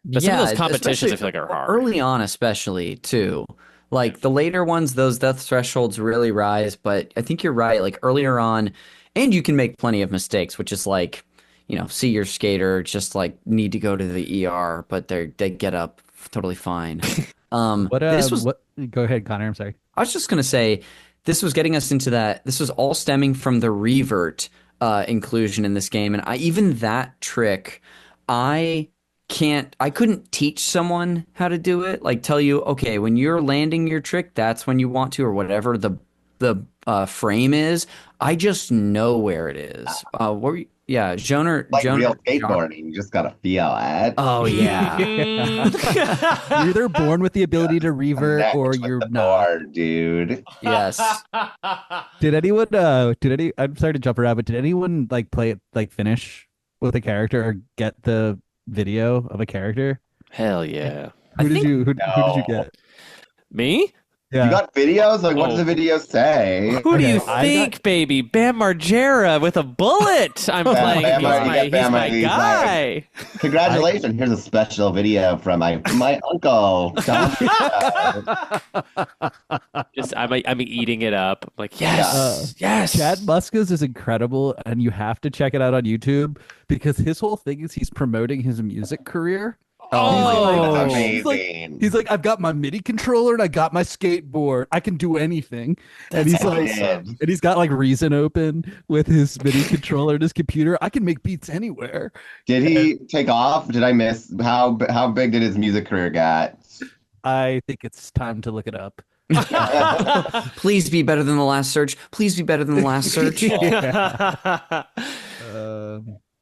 Speaker 3: but some of those competitions I feel like are hard.
Speaker 1: Early on, especially too. Like the later ones, those death thresholds really rise. But I think you're right. Like earlier on, and you can make plenty of mistakes, which is like, see your skater just like need to go to the ER, but they get up totally fine.
Speaker 2: What? Go ahead, Connor. I'm sorry.
Speaker 1: I was just gonna say, this was getting us into that. This was all stemming from the revert inclusion in this game, and even that trick, I couldn't teach someone how to do it. Like tell you, okay, when you're landing your trick, that's when you want to, or whatever the frame is. I just know where it is. Yeah, Joan or
Speaker 4: Like
Speaker 1: Joan
Speaker 4: real
Speaker 1: or John.
Speaker 4: skateboarding, you just gotta feel it.
Speaker 1: Oh yeah.
Speaker 2: You're either born with the ability to revert
Speaker 4: Connect
Speaker 2: or
Speaker 4: with
Speaker 2: you're
Speaker 4: the
Speaker 2: not.
Speaker 4: board, dude.
Speaker 1: Yes.
Speaker 2: I'm sorry to jump around, but did anyone like play it, like finish with a character or get the video of a character?
Speaker 3: Hell yeah.
Speaker 2: Who did you
Speaker 4: No.
Speaker 2: get?
Speaker 3: Me?
Speaker 2: Yeah.
Speaker 4: You got videos? Like, what
Speaker 3: Oh.
Speaker 4: does the video say?
Speaker 3: Who do
Speaker 2: Okay,
Speaker 3: you
Speaker 2: I
Speaker 3: think, baby? Bam Margera with a bullet. I'm
Speaker 4: Bam
Speaker 3: playing.
Speaker 4: Bam
Speaker 3: He's
Speaker 4: Mar- you
Speaker 3: my,
Speaker 4: got
Speaker 3: he's
Speaker 4: Bam
Speaker 3: my
Speaker 4: Mar- he's
Speaker 3: guy.
Speaker 4: Congratulations! Here's a special video from my uncle.
Speaker 3: I'm eating it up. I'm like,
Speaker 2: Uh,
Speaker 3: yes, yes.
Speaker 2: Chad Muska's is incredible, and you have to check it out on YouTube because his whole thing is he's promoting his music career.
Speaker 3: Oh.
Speaker 4: That's
Speaker 2: He's like-
Speaker 4: amazing.
Speaker 2: He's like, I've got my MIDI controller and I got my skateboard. I can do anything. And he's like,
Speaker 4: awesome.
Speaker 2: and he's got like Reason open with his MIDI controller and his computer. I can make beats anywhere.
Speaker 4: Did he take off? Did I miss how big did his music career get?
Speaker 2: I think it's time to look it up.
Speaker 1: Please be better than the last search. Please be better than the last search.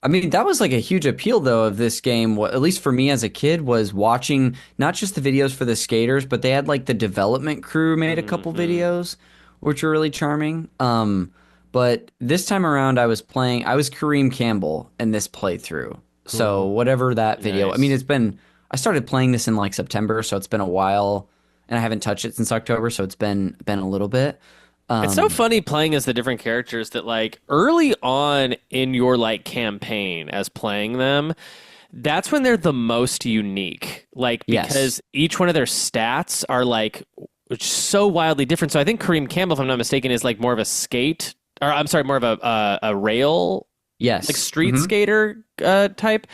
Speaker 1: I mean, that was like a huge appeal, though, of this game, at least for me as a kid, was watching not just the videos for the skaters, but they had like the development crew made a couple videos, which were really charming. But this time around, I was Kareem Campbell in this playthrough. So whatever that video, I
Speaker 3: Nice.
Speaker 1: mean, I started playing this in like September, so it's been a while, and I haven't touched it since October, so it's been a little bit.
Speaker 3: It's so funny playing as the different characters that like early on in your like campaign as playing them, that's when they're the most unique. Like
Speaker 1: Yes.
Speaker 3: because each one of their stats are like so wildly different. So I think Kareem Campbell, if I'm not mistaken, is like more of a skate or I'm sorry, more of a rail
Speaker 1: Yes.
Speaker 3: like street skater type.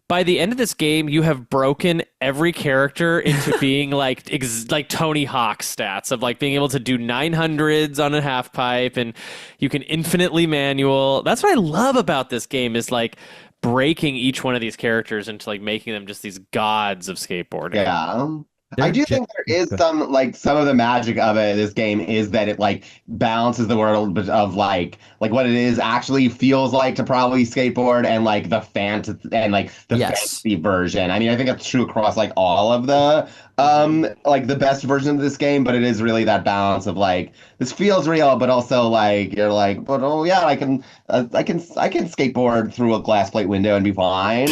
Speaker 3: By the end of this game, you have broken every character into being like like Tony Hawk stats of like being able to do 900s on a half pipe, and you can infinitely manual. That's what I love about this game is like breaking each one of these characters into like making them just these gods of skateboarding.
Speaker 4: Yeah. I do think there is some of the magic of it. This game is that it like balances the world of like what it is actually feels like to probably skateboard and like the fantasy version. I mean, I think that's true across like all of the like the best version of this game, but it is really that balance of like this feels real, but also like you're like, but oh yeah, I can skateboard through a glass plate window and be fine.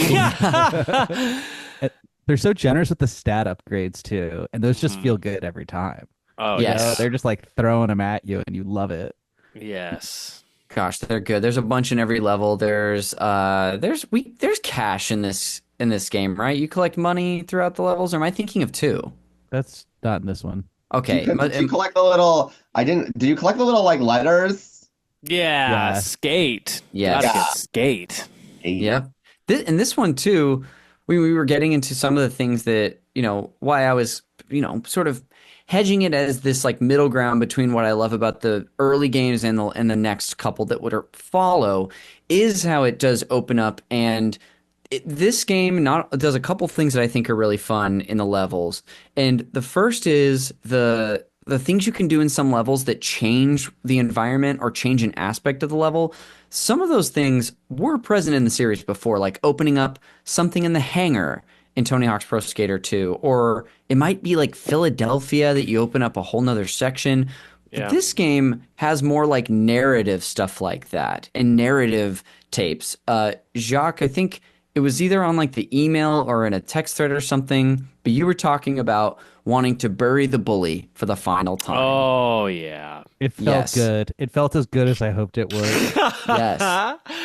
Speaker 2: They're so generous with the stat upgrades too, and those just feel good every time.
Speaker 3: Oh
Speaker 1: Yes.
Speaker 2: You know, they're just like throwing them at you, and you love it.
Speaker 3: yes.
Speaker 1: Gosh, they're good. There's a bunch in every level. There's cash in this game, right? You collect money throughout the levels, or am I thinking of two?
Speaker 2: That's not in this one.
Speaker 1: Okay.
Speaker 4: Did you collect the little? Did you collect the little like letters?
Speaker 3: Yeah.
Speaker 2: Yeah.
Speaker 3: Skate.
Speaker 1: Yes.
Speaker 3: Gotta get skate.
Speaker 1: Yeah. And this one too, we were getting into some of the things that, why I was, sort of hedging it as this like middle ground between what I love about the early games and the next couple that would follow is how it does open up. And this game does a couple things that I think are really fun in the levels. And the first is the the things you can do in some levels that change the environment or change an aspect of the level, some of those things were present in the series before, like opening up something in the hangar in Tony Hawk's Pro Skater 2, or it might be like Philadelphia that you open up a whole nother section. But
Speaker 3: Yeah.
Speaker 1: this game has more like narrative stuff like that and narrative tapes. Jacques, I think it was either on like the email or in a text thread or something, but you were talking about wanting to bury the bully for the final time.
Speaker 3: Oh yeah.
Speaker 2: It felt
Speaker 1: Yes.
Speaker 2: good. It felt as good as I hoped it would.
Speaker 1: Yes.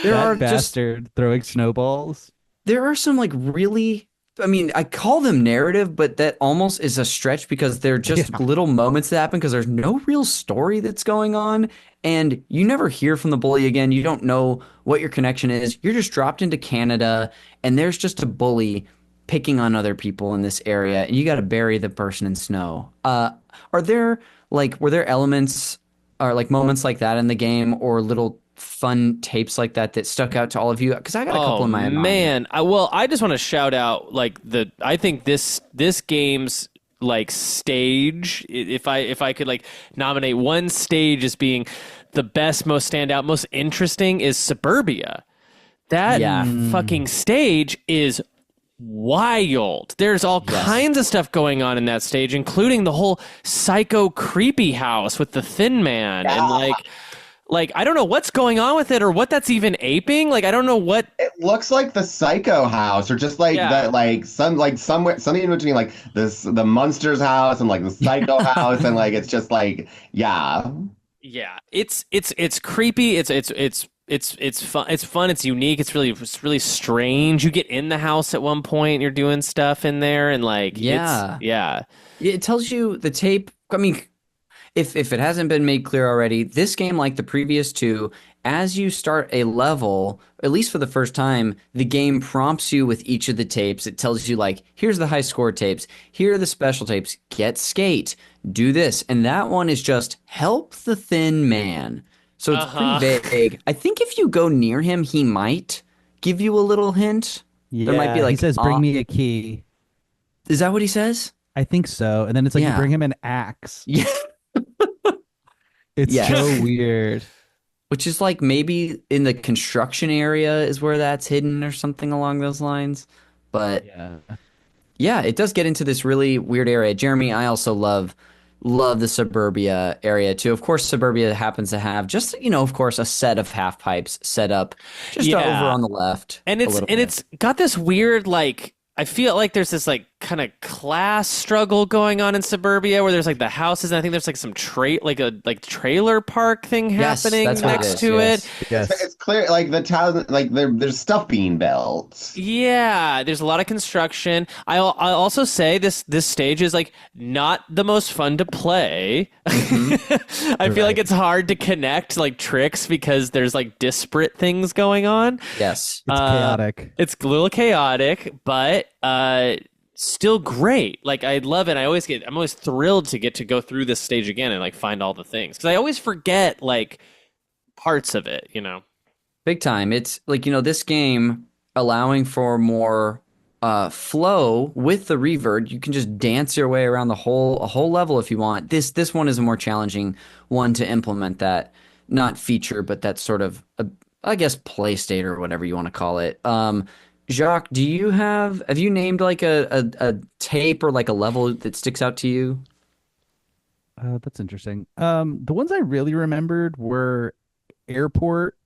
Speaker 1: There
Speaker 2: That
Speaker 1: are just
Speaker 2: bastard throwing snowballs.
Speaker 1: there are some like really, I mean, I call them narrative, but that almost is a stretch because they're just
Speaker 2: Yeah.
Speaker 1: little moments that happen because there's no real story that's going on, and you never hear from the bully again. You don't know what your connection is. You're just dropped into Canada and there's just a bully picking on other people in this area, and you got to bury the person in snow. Are there like were there elements or like moments like that in the game, or little fun tapes like that that stuck out to all of you? Because I got a couple in my mind.
Speaker 3: Man, I just want to shout out like I think this game's like stage, if I could like nominate one stage as being the best, most standout, most interesting, is Suburbia. That
Speaker 1: Yeah.
Speaker 3: fucking stage is wild. There's all kinds of stuff going on in that stage, including the whole psycho creepy house with the Thin Man and like I don't know what's going on with it or what that's even aping. Like I don't know what.
Speaker 4: It looks like the Psycho house, or just like
Speaker 3: Yeah.
Speaker 4: the somewhere something in between like the Munsters house and like the Psycho house, and like it's just like yeah.
Speaker 3: Yeah, it's creepy. It's fun. It's fun. It's unique. It's really strange. You get in the house at one point. You're doing stuff in there, and like
Speaker 1: Yeah.
Speaker 3: yeah.
Speaker 1: It tells you the tape. I mean, if it hasn't been made clear already, this game, like the previous two, as you start a level, at least for the first time, the game prompts you with each of the tapes. It tells you like, here's the high score tapes, here are the special tapes, get skate, do this. And that one is just help the Thin Man. So it's pretty vague. I think if you go near him, he might give you a little hint.
Speaker 2: Yeah,
Speaker 1: There might be like,
Speaker 2: he says, "Bring me a key."
Speaker 1: Is that what he says?
Speaker 2: I think so. And then it's like you
Speaker 1: Yeah.
Speaker 2: bring him an axe.
Speaker 1: Yeah.
Speaker 2: It's
Speaker 1: Yes.
Speaker 2: so weird.
Speaker 1: Which is like maybe in the construction area is where that's hidden or something along those lines. But
Speaker 2: Yeah.
Speaker 1: yeah, it does get into this really weird area. Jeremy, I also love the Suburbia area too. Of course, Suburbia happens to have just, of course, a set of half pipes set up just over on the left.
Speaker 3: And it's got this weird like. I feel like there's this like kind of class struggle going on in Suburbia where there's like the houses, and I think there's like some trailer park thing
Speaker 1: Yes,
Speaker 3: happening
Speaker 1: that's what it
Speaker 3: next
Speaker 1: is,
Speaker 3: to
Speaker 1: yes.
Speaker 3: it.
Speaker 2: Yes.
Speaker 4: It's clear like the town like there's stuff being built.
Speaker 3: Yeah, there's a lot of construction. I'll also say this stage is like not the most fun to play. I feel like it's hard to connect like tricks because there's like disparate things going on.
Speaker 1: Yes.
Speaker 2: It's chaotic.
Speaker 3: It's a little chaotic, but still great. Like I love it. I'm always thrilled to get to go through this stage again and like find all the things because I always forget like parts of it.
Speaker 1: Big time. It's like, this game allowing for more flow with the revert. You can just dance your way around a whole level if you want. This one is a more challenging one to implement that, not feature, but that sort of, I guess, play state or whatever you want to call it. Jacques, have you named like a tape or like a level that sticks out to you?
Speaker 2: That's interesting. The ones I really remembered were Airport,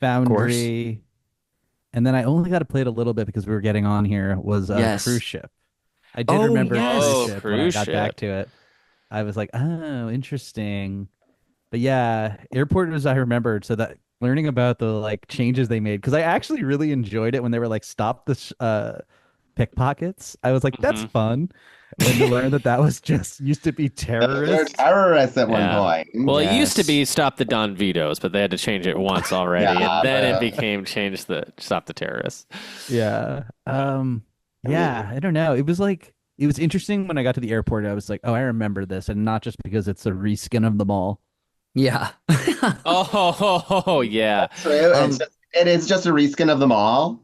Speaker 2: Foundry, and then I only got to play it a little bit because we were getting on here, was
Speaker 1: Yes.
Speaker 2: Cruise Ship. I did
Speaker 1: Oh,
Speaker 2: remember
Speaker 1: yes.
Speaker 2: Cruise Ship when I
Speaker 3: Cruise
Speaker 2: got back
Speaker 3: Ship.
Speaker 2: to it. I was like, oh, interesting. But yeah, Airport was I remembered. So that learning about the like changes they made, because I actually really enjoyed it when they were like, stop the pickpockets. I was like, that's fun. And to learn that was just used to be
Speaker 4: They're
Speaker 2: terrorists.
Speaker 4: terrorists at one
Speaker 3: Yeah.
Speaker 4: point.
Speaker 3: Well, it used to
Speaker 1: Yes.
Speaker 3: be stop the Don Vitos, but they had to change it once already,
Speaker 4: Yeah,
Speaker 3: and then it
Speaker 4: but-
Speaker 3: became change the stop the terrorists.
Speaker 2: Yeah. Yeah, I don't know. It was interesting when I got to the airport. I was like, oh, I remember this, and not just because it's a reskin of the mall.
Speaker 1: Yeah.
Speaker 3: Oh yeah.
Speaker 4: True. It is just a reskin of them all.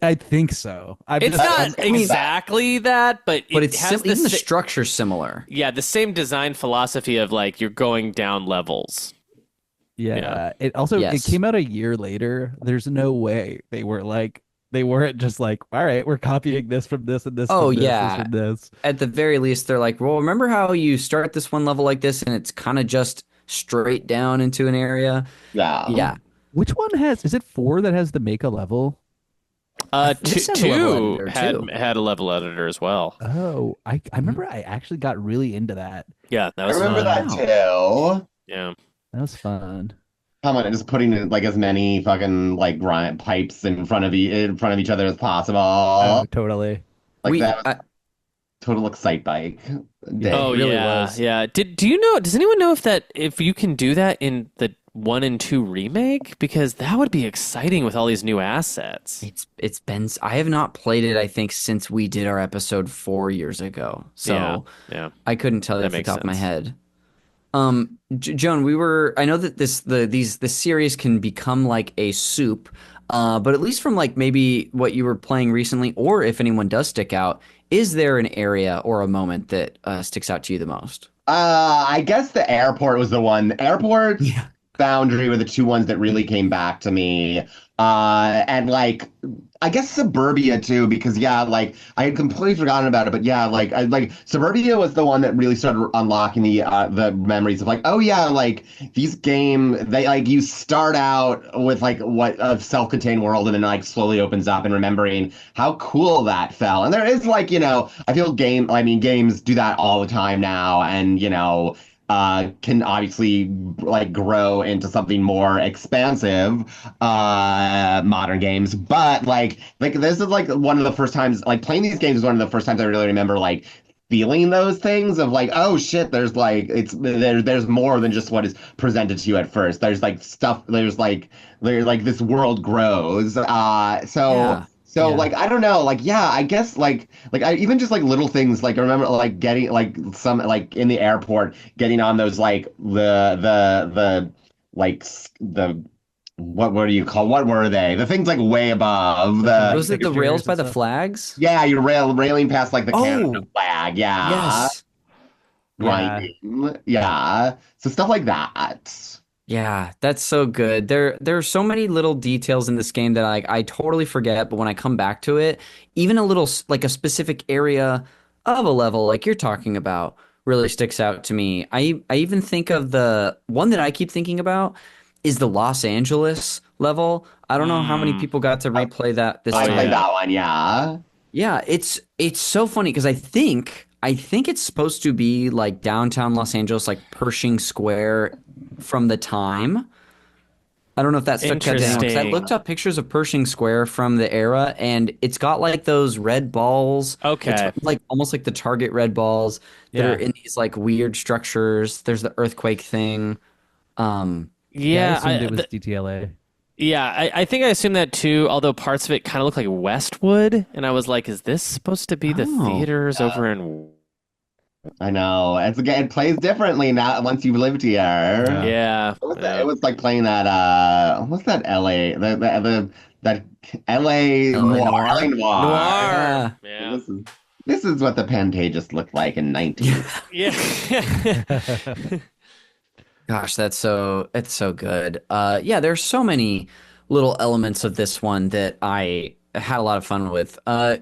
Speaker 2: I think so.
Speaker 3: It's not exactly that, but
Speaker 1: But
Speaker 3: it
Speaker 1: it's
Speaker 3: has
Speaker 1: even the structure's similar.
Speaker 3: yeah, the same design philosophy of like you're going down levels.
Speaker 2: Yeah. It also it
Speaker 1: Yes.
Speaker 2: came out a year later. There's no way they weren't just like, all right, we're copying this from this and this
Speaker 1: Oh
Speaker 2: from this
Speaker 1: yeah.
Speaker 2: from this.
Speaker 1: At the very least, they're like, well, remember how you start this one level like this and it's kind of just straight down into an area?
Speaker 4: Yeah.
Speaker 1: Yeah.
Speaker 2: Which one has is it 4 that has the make a level?
Speaker 1: This has a level
Speaker 3: Two
Speaker 1: editor
Speaker 3: had
Speaker 1: too.
Speaker 3: had a level editor as well.
Speaker 2: Oh, I
Speaker 1: Mhm.
Speaker 2: remember I actually got really into that.
Speaker 3: Yeah, that
Speaker 4: I
Speaker 3: was
Speaker 4: remember
Speaker 3: fun.
Speaker 4: that too.
Speaker 3: Yeah.
Speaker 2: That was fun.
Speaker 4: Come on, just putting like as many fucking like grind pipes in front of each other as
Speaker 2: Oh,
Speaker 4: possible.
Speaker 2: totally.
Speaker 4: Like
Speaker 1: We
Speaker 4: that was total excite bike
Speaker 2: Yeah,
Speaker 3: Oh
Speaker 2: it
Speaker 4: day.
Speaker 2: really
Speaker 3: yeah,
Speaker 2: was.
Speaker 3: yeah. Do you know? Does anyone know if you can do that in the 1 and 2 remake? Because that would be exciting with all these new assets.
Speaker 1: it's been I have not played it I think since we did our episode 4 years ago.
Speaker 3: Yeah,
Speaker 1: So
Speaker 3: yeah.
Speaker 1: I couldn't tell you
Speaker 3: That
Speaker 1: off the
Speaker 3: makes
Speaker 1: top of my
Speaker 3: sense.
Speaker 1: head. Joan, I know that this series can become like a soup, but at least from like maybe what you were playing recently, or if anyone does stick out, is there an area or a moment that sticks out to you the most?
Speaker 4: I guess the airport was the one. The airport,
Speaker 1: Yeah.
Speaker 4: Boundary were the two ones that really came back to me. And like I guess Suburbia too, because yeah, like I had completely forgotten about it, but yeah, like Suburbia was the one that really started unlocking the memories of like, oh yeah, like these they like you start out with like what a self-contained world and then like slowly opens up and remembering how cool that felt. And there is like, I feel games do that all the time now, and can obviously like grow into something more expansive, modern games. But like this is like one of the first times, like playing these games is one of the first times I really remember like feeling those things of like, oh shit, there's more than just what is presented to you at first. There's like stuff, there's like this world grows.
Speaker 1: Yeah.
Speaker 4: So
Speaker 2: Yeah.
Speaker 4: like I don't know, like yeah, I guess like I even just like little things, like I remember like getting like some like in the airport getting on those like the like the what do you call, what were they, the things like way above
Speaker 2: The
Speaker 4: the,
Speaker 1: Was it
Speaker 2: connecting
Speaker 1: the rails
Speaker 2: stairs
Speaker 1: by
Speaker 2: and
Speaker 1: the
Speaker 2: stuff.
Speaker 1: flags?
Speaker 4: yeah, you're railing past like the Canada
Speaker 1: Oh,
Speaker 4: flag, yeah,
Speaker 1: yes.
Speaker 2: Yeah.
Speaker 4: grinding, yeah, so stuff like that.
Speaker 1: Yeah, that's so good. There are so many little details in this game that I totally forget, but when I come back to it, even a little like a specific area of a level like you're talking about really sticks out to me. I even think of the one that I keep thinking about is the Los Angeles level. I don't know how many
Speaker 3: Mm.
Speaker 1: people got to
Speaker 4: I,
Speaker 1: replay that this
Speaker 3: Oh
Speaker 4: I played
Speaker 1: time.
Speaker 3: yeah.
Speaker 4: that one, yeah.
Speaker 1: Yeah, it's so funny because I think it's supposed to be like downtown Los Angeles, like Pershing Square from the time. I don't know if that stuck out to anyone because I
Speaker 3: Interesting.
Speaker 1: looked up pictures of Pershing Square from the era, and it's got like those red balls,
Speaker 3: Okay.
Speaker 1: like almost like the Target red balls that are
Speaker 2: Yeah.
Speaker 1: in these like weird structures. There's the earthquake thing. Um,
Speaker 2: Yeah, I
Speaker 3: Yeah,
Speaker 2: assumed it was DTLA.
Speaker 3: I think I assumed that too, although parts of it kind of look like Westwood, and I was like, is this supposed to be the
Speaker 1: oh,
Speaker 3: theaters over in
Speaker 4: I know. It plays differently now once you've lived here.
Speaker 2: Yeah.
Speaker 3: Yeah,
Speaker 4: What was that? It
Speaker 3: yeah.
Speaker 4: was like playing that what's that LA the that LA
Speaker 1: LA
Speaker 4: Noir, LA
Speaker 1: Noir.
Speaker 4: Noir.
Speaker 3: Noir.
Speaker 1: Yeah.
Speaker 3: Yeah.
Speaker 4: This is what the Pantages looked like in 19.
Speaker 3: Yeah.
Speaker 1: Gosh, it's so good. Yeah, there's so many little elements of this one that I had a lot of fun with.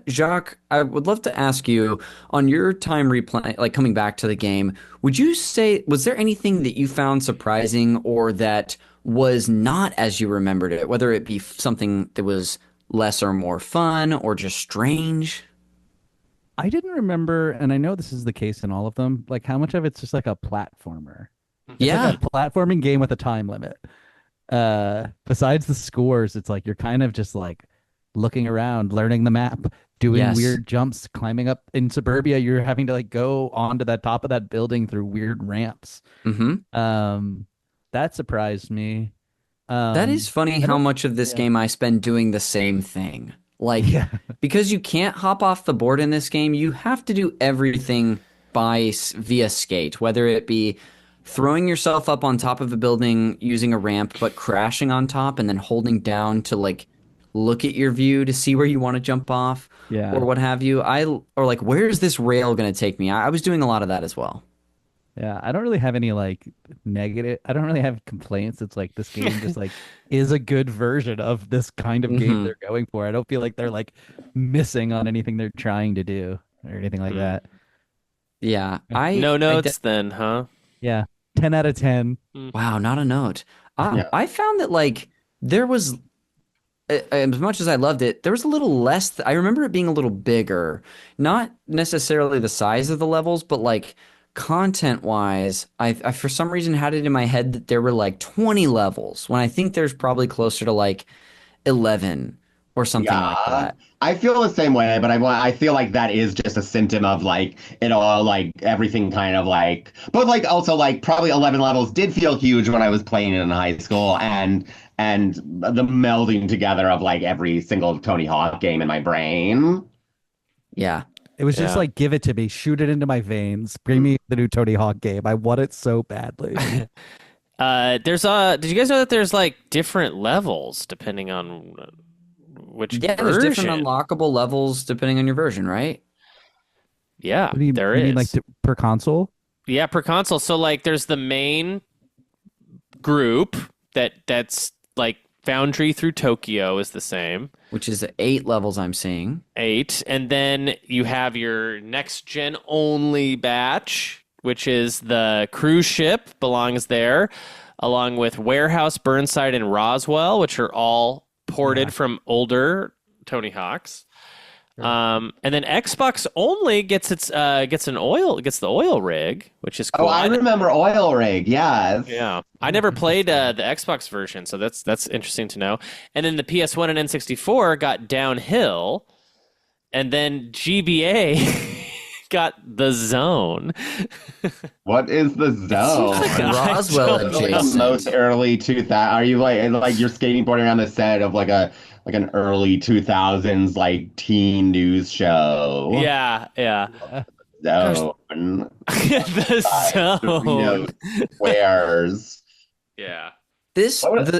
Speaker 1: Jacques, I would love to ask you on your time replay, like coming back to the game, would you say was there anything that you found surprising or that was not as you remembered it, whether it be something that was less or more fun or just strange?
Speaker 2: I didn't remember, and I know this is the case in all of them, like how much of it's just like a platformer. It's like
Speaker 1: Yeah.
Speaker 2: a platforming game with a time limit. Besides the scores, it's like you're kind of just like looking around, learning the map, doing
Speaker 1: Yes.
Speaker 2: weird jumps, climbing up in Suburbia. You're having to like go onto that top of that building through weird ramps.
Speaker 1: Mm-hmm.
Speaker 2: That surprised me.
Speaker 1: That is funny
Speaker 2: I
Speaker 1: how
Speaker 2: don't,
Speaker 1: much of this
Speaker 2: yeah,
Speaker 1: game I spend doing the same thing. Like,
Speaker 2: yeah,
Speaker 1: because you can't hop off the board in this game, you have to do everything via skate, whether it be throwing yourself up on top of a building using a ramp, but crashing on top and then holding down to like look at your view to see where you want to jump off
Speaker 2: Yeah.
Speaker 1: or what have you. Or like, where's this rail going to take me? I was doing a lot of that as well.
Speaker 2: Yeah, I don't really have any like negative. I don't really have complaints. It's like this game just like is a good version of this kind of game
Speaker 1: Hmm.
Speaker 2: they're going for. I don't feel like they're like missing on anything they're trying to do or anything like that.
Speaker 1: Yeah,
Speaker 3: No
Speaker 1: I
Speaker 3: notes then, huh?
Speaker 2: Yeah, 10 out of 10.
Speaker 1: wow, not a note.
Speaker 4: Yeah.
Speaker 1: I found that like there was as much as I loved it, there was a little less. I remember it being a little bigger, not necessarily the size of the levels, but like content wise, I for some reason had it in my head that there were like 20 levels when I think there's probably closer to like 11 or something like
Speaker 4: Yeah,
Speaker 1: that.
Speaker 4: I feel the same way, but I feel like that is just a symptom of like it all like everything kind of like, but like also like probably 11 levels did feel huge when I was playing it in high school, and the melding together of like every single Tony Hawk game in my brain.
Speaker 1: Yeah.
Speaker 2: It was just
Speaker 3: Yeah.
Speaker 2: like give it to me, shoot it into my veins, bring me the new Tony Hawk game. I want it so badly.
Speaker 3: Did you guys know that there's like different levels depending on which
Speaker 1: Yeah, there's different
Speaker 3: version?
Speaker 1: unlockable levels depending on your version, right?
Speaker 3: Yeah,
Speaker 2: What do you,
Speaker 3: there
Speaker 2: you mean like
Speaker 3: is.
Speaker 2: per console?
Speaker 3: Yeah, per console. So like there's the main group that's like Foundry through Tokyo is the same.
Speaker 1: Which is 8 levels I'm seeing.
Speaker 3: 8. And then you have your next gen only batch, which is the cruise ship belongs there, along with Warehouse, Burnside, and Roswell, which are all ported from older Tony Hawks. And then Xbox only gets the oil rig, which is cool.
Speaker 4: Oh, I remember Oil Rig. Yes.
Speaker 3: Yeah, I never played the Xbox version, so that's interesting to know. And then the PS1 and N64 got Downhill, and then GBA got The Zone.
Speaker 4: What is the zone?
Speaker 1: Like
Speaker 3: I
Speaker 1: Roswell
Speaker 3: don't know.
Speaker 4: Like the
Speaker 1: adjacent.
Speaker 4: most early 2000. Are you like you're skateboarding around the set of like an early 2000s like teen news show?
Speaker 3: Yeah, yeah.
Speaker 4: Zone.
Speaker 3: The Zone.
Speaker 4: Doritos squares.
Speaker 3: Yeah.
Speaker 1: This
Speaker 4: What was-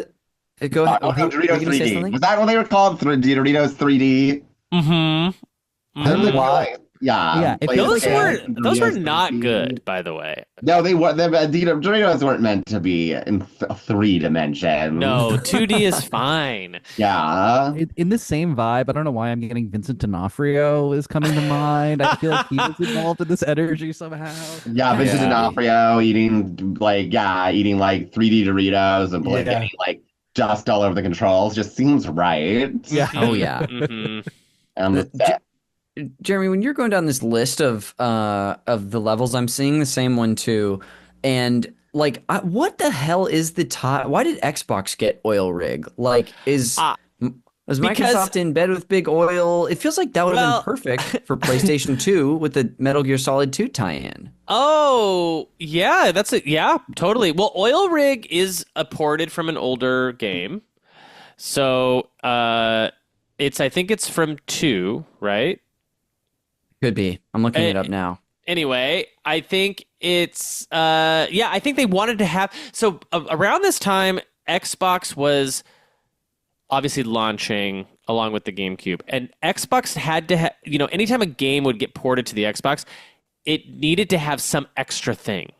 Speaker 1: go ahead.
Speaker 4: Oh, no,
Speaker 1: Were you
Speaker 4: Doritos
Speaker 1: gonna say
Speaker 4: 3D.
Speaker 1: something?
Speaker 4: Was that what they were called? Doritos 3D?
Speaker 3: Mm-hmm.
Speaker 4: I don't know
Speaker 3: Mhm.
Speaker 4: why. Yeah.
Speaker 2: Yeah, it
Speaker 4: Like,
Speaker 2: feels
Speaker 3: Those were
Speaker 4: Doritos
Speaker 3: not
Speaker 4: 3D.
Speaker 3: good, by the way.
Speaker 4: No, they were. Doritos weren't meant to be in 3 dimensions.
Speaker 3: No, 2D is fine.
Speaker 4: Yeah.
Speaker 2: In the same vibe, I don't know why I'm getting Vincent D'Onofrio is coming to mind. I feel like he was involved in this energy somehow.
Speaker 4: Yeah, Vincent
Speaker 3: Yeah.
Speaker 4: D'Onofrio eating like 3D Doritos and like
Speaker 2: Yeah.
Speaker 4: getting like dust all over the controls just seems right.
Speaker 2: Yeah.
Speaker 1: Oh yeah.
Speaker 3: Mhm.
Speaker 4: And the set.
Speaker 1: Jeremy, when you're going down this list of the levels, I'm seeing the same one too. And like what the hell is the tie? Why did Xbox get oil rig? Like is
Speaker 3: Ah,
Speaker 1: was
Speaker 3: because-
Speaker 1: Microsoft in bed with big oil? It feels like that would have
Speaker 3: Well-
Speaker 1: been perfect for PlayStation 2 with the Metal Gear Solid 2 tie-in.
Speaker 3: Oh, yeah, that's it. Yeah, totally. Well, Oil Rig is ported from an older game. So, I think it's from 2, right?
Speaker 1: Could be. I'm looking it up now.
Speaker 3: Anyway, I think it's I think they wanted to have so around this time Xbox was obviously launching along with the GameCube, and Xbox had to have, anytime a game would get ported to the Xbox, it needed to have some extra thing.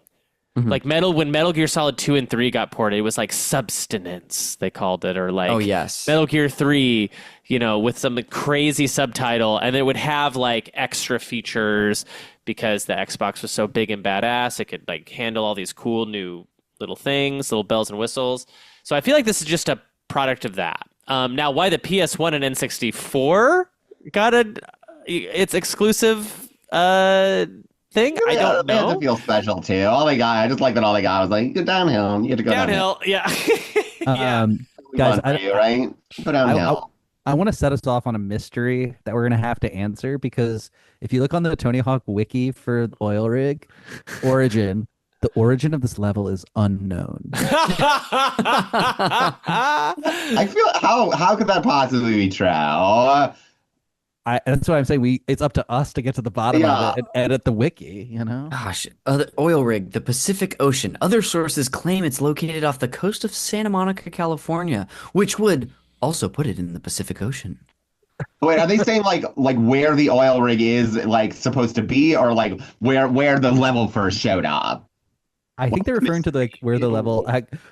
Speaker 3: Like when Metal Gear Solid 2 and 3 got ported, it was like substance, they called it, or like
Speaker 1: Oh yes.
Speaker 3: Metal Gear 3, with some crazy subtitle, and it would have like extra features because the Xbox was so big and badass. It could like handle all these cool new little things, little bells and whistles. So I feel like this is just a product of that. Now, why the PS1 and N64 got its exclusive thing, I don't
Speaker 4: They had
Speaker 3: know.
Speaker 4: to feel special too. I just like that all they got was like, go downhill. You had to go
Speaker 3: Downhill, yeah. Yeah.
Speaker 2: Guys,
Speaker 4: Fun for you, right? Go downhill.
Speaker 2: I want to set us off on a mystery that we're going to have to answer, because if you look on the Tony Hawk wiki for Oil Rig origin, the origin of this level is unknown.
Speaker 4: I feel how could that possibly be true?
Speaker 2: That's why I'm saying it's up to us to get to the bottom
Speaker 4: Yeah.
Speaker 2: of it and edit the wiki,
Speaker 1: Gosh, oil rig, the Pacific Ocean. Other sources claim it's located off the coast of Santa Monica, California, which would Also put it in the Pacific Ocean.
Speaker 4: Wait, are they saying like where the oil rig is like supposed to be, or like where the level first showed up?
Speaker 2: I think they're referring to like where the level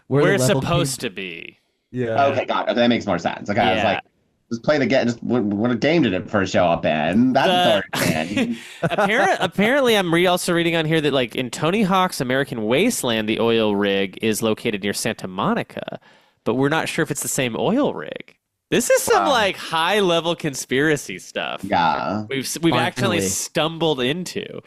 Speaker 3: Where it's
Speaker 2: level
Speaker 3: supposed to be.
Speaker 2: Yeah.
Speaker 4: Okay, got it. Okay, that makes more sense. Okay, I was
Speaker 3: Yeah.
Speaker 4: like, just play the game. Just what game did it first show up in? That's the
Speaker 3: Apparently, I'm also reading on here that like in Tony Hawk's American Wasteland, the oil rig is located near Santa Monica, but we're not sure if it's the same oil rig. This is some like high level conspiracy stuff.
Speaker 4: Yeah,
Speaker 3: we've actually stumbled into.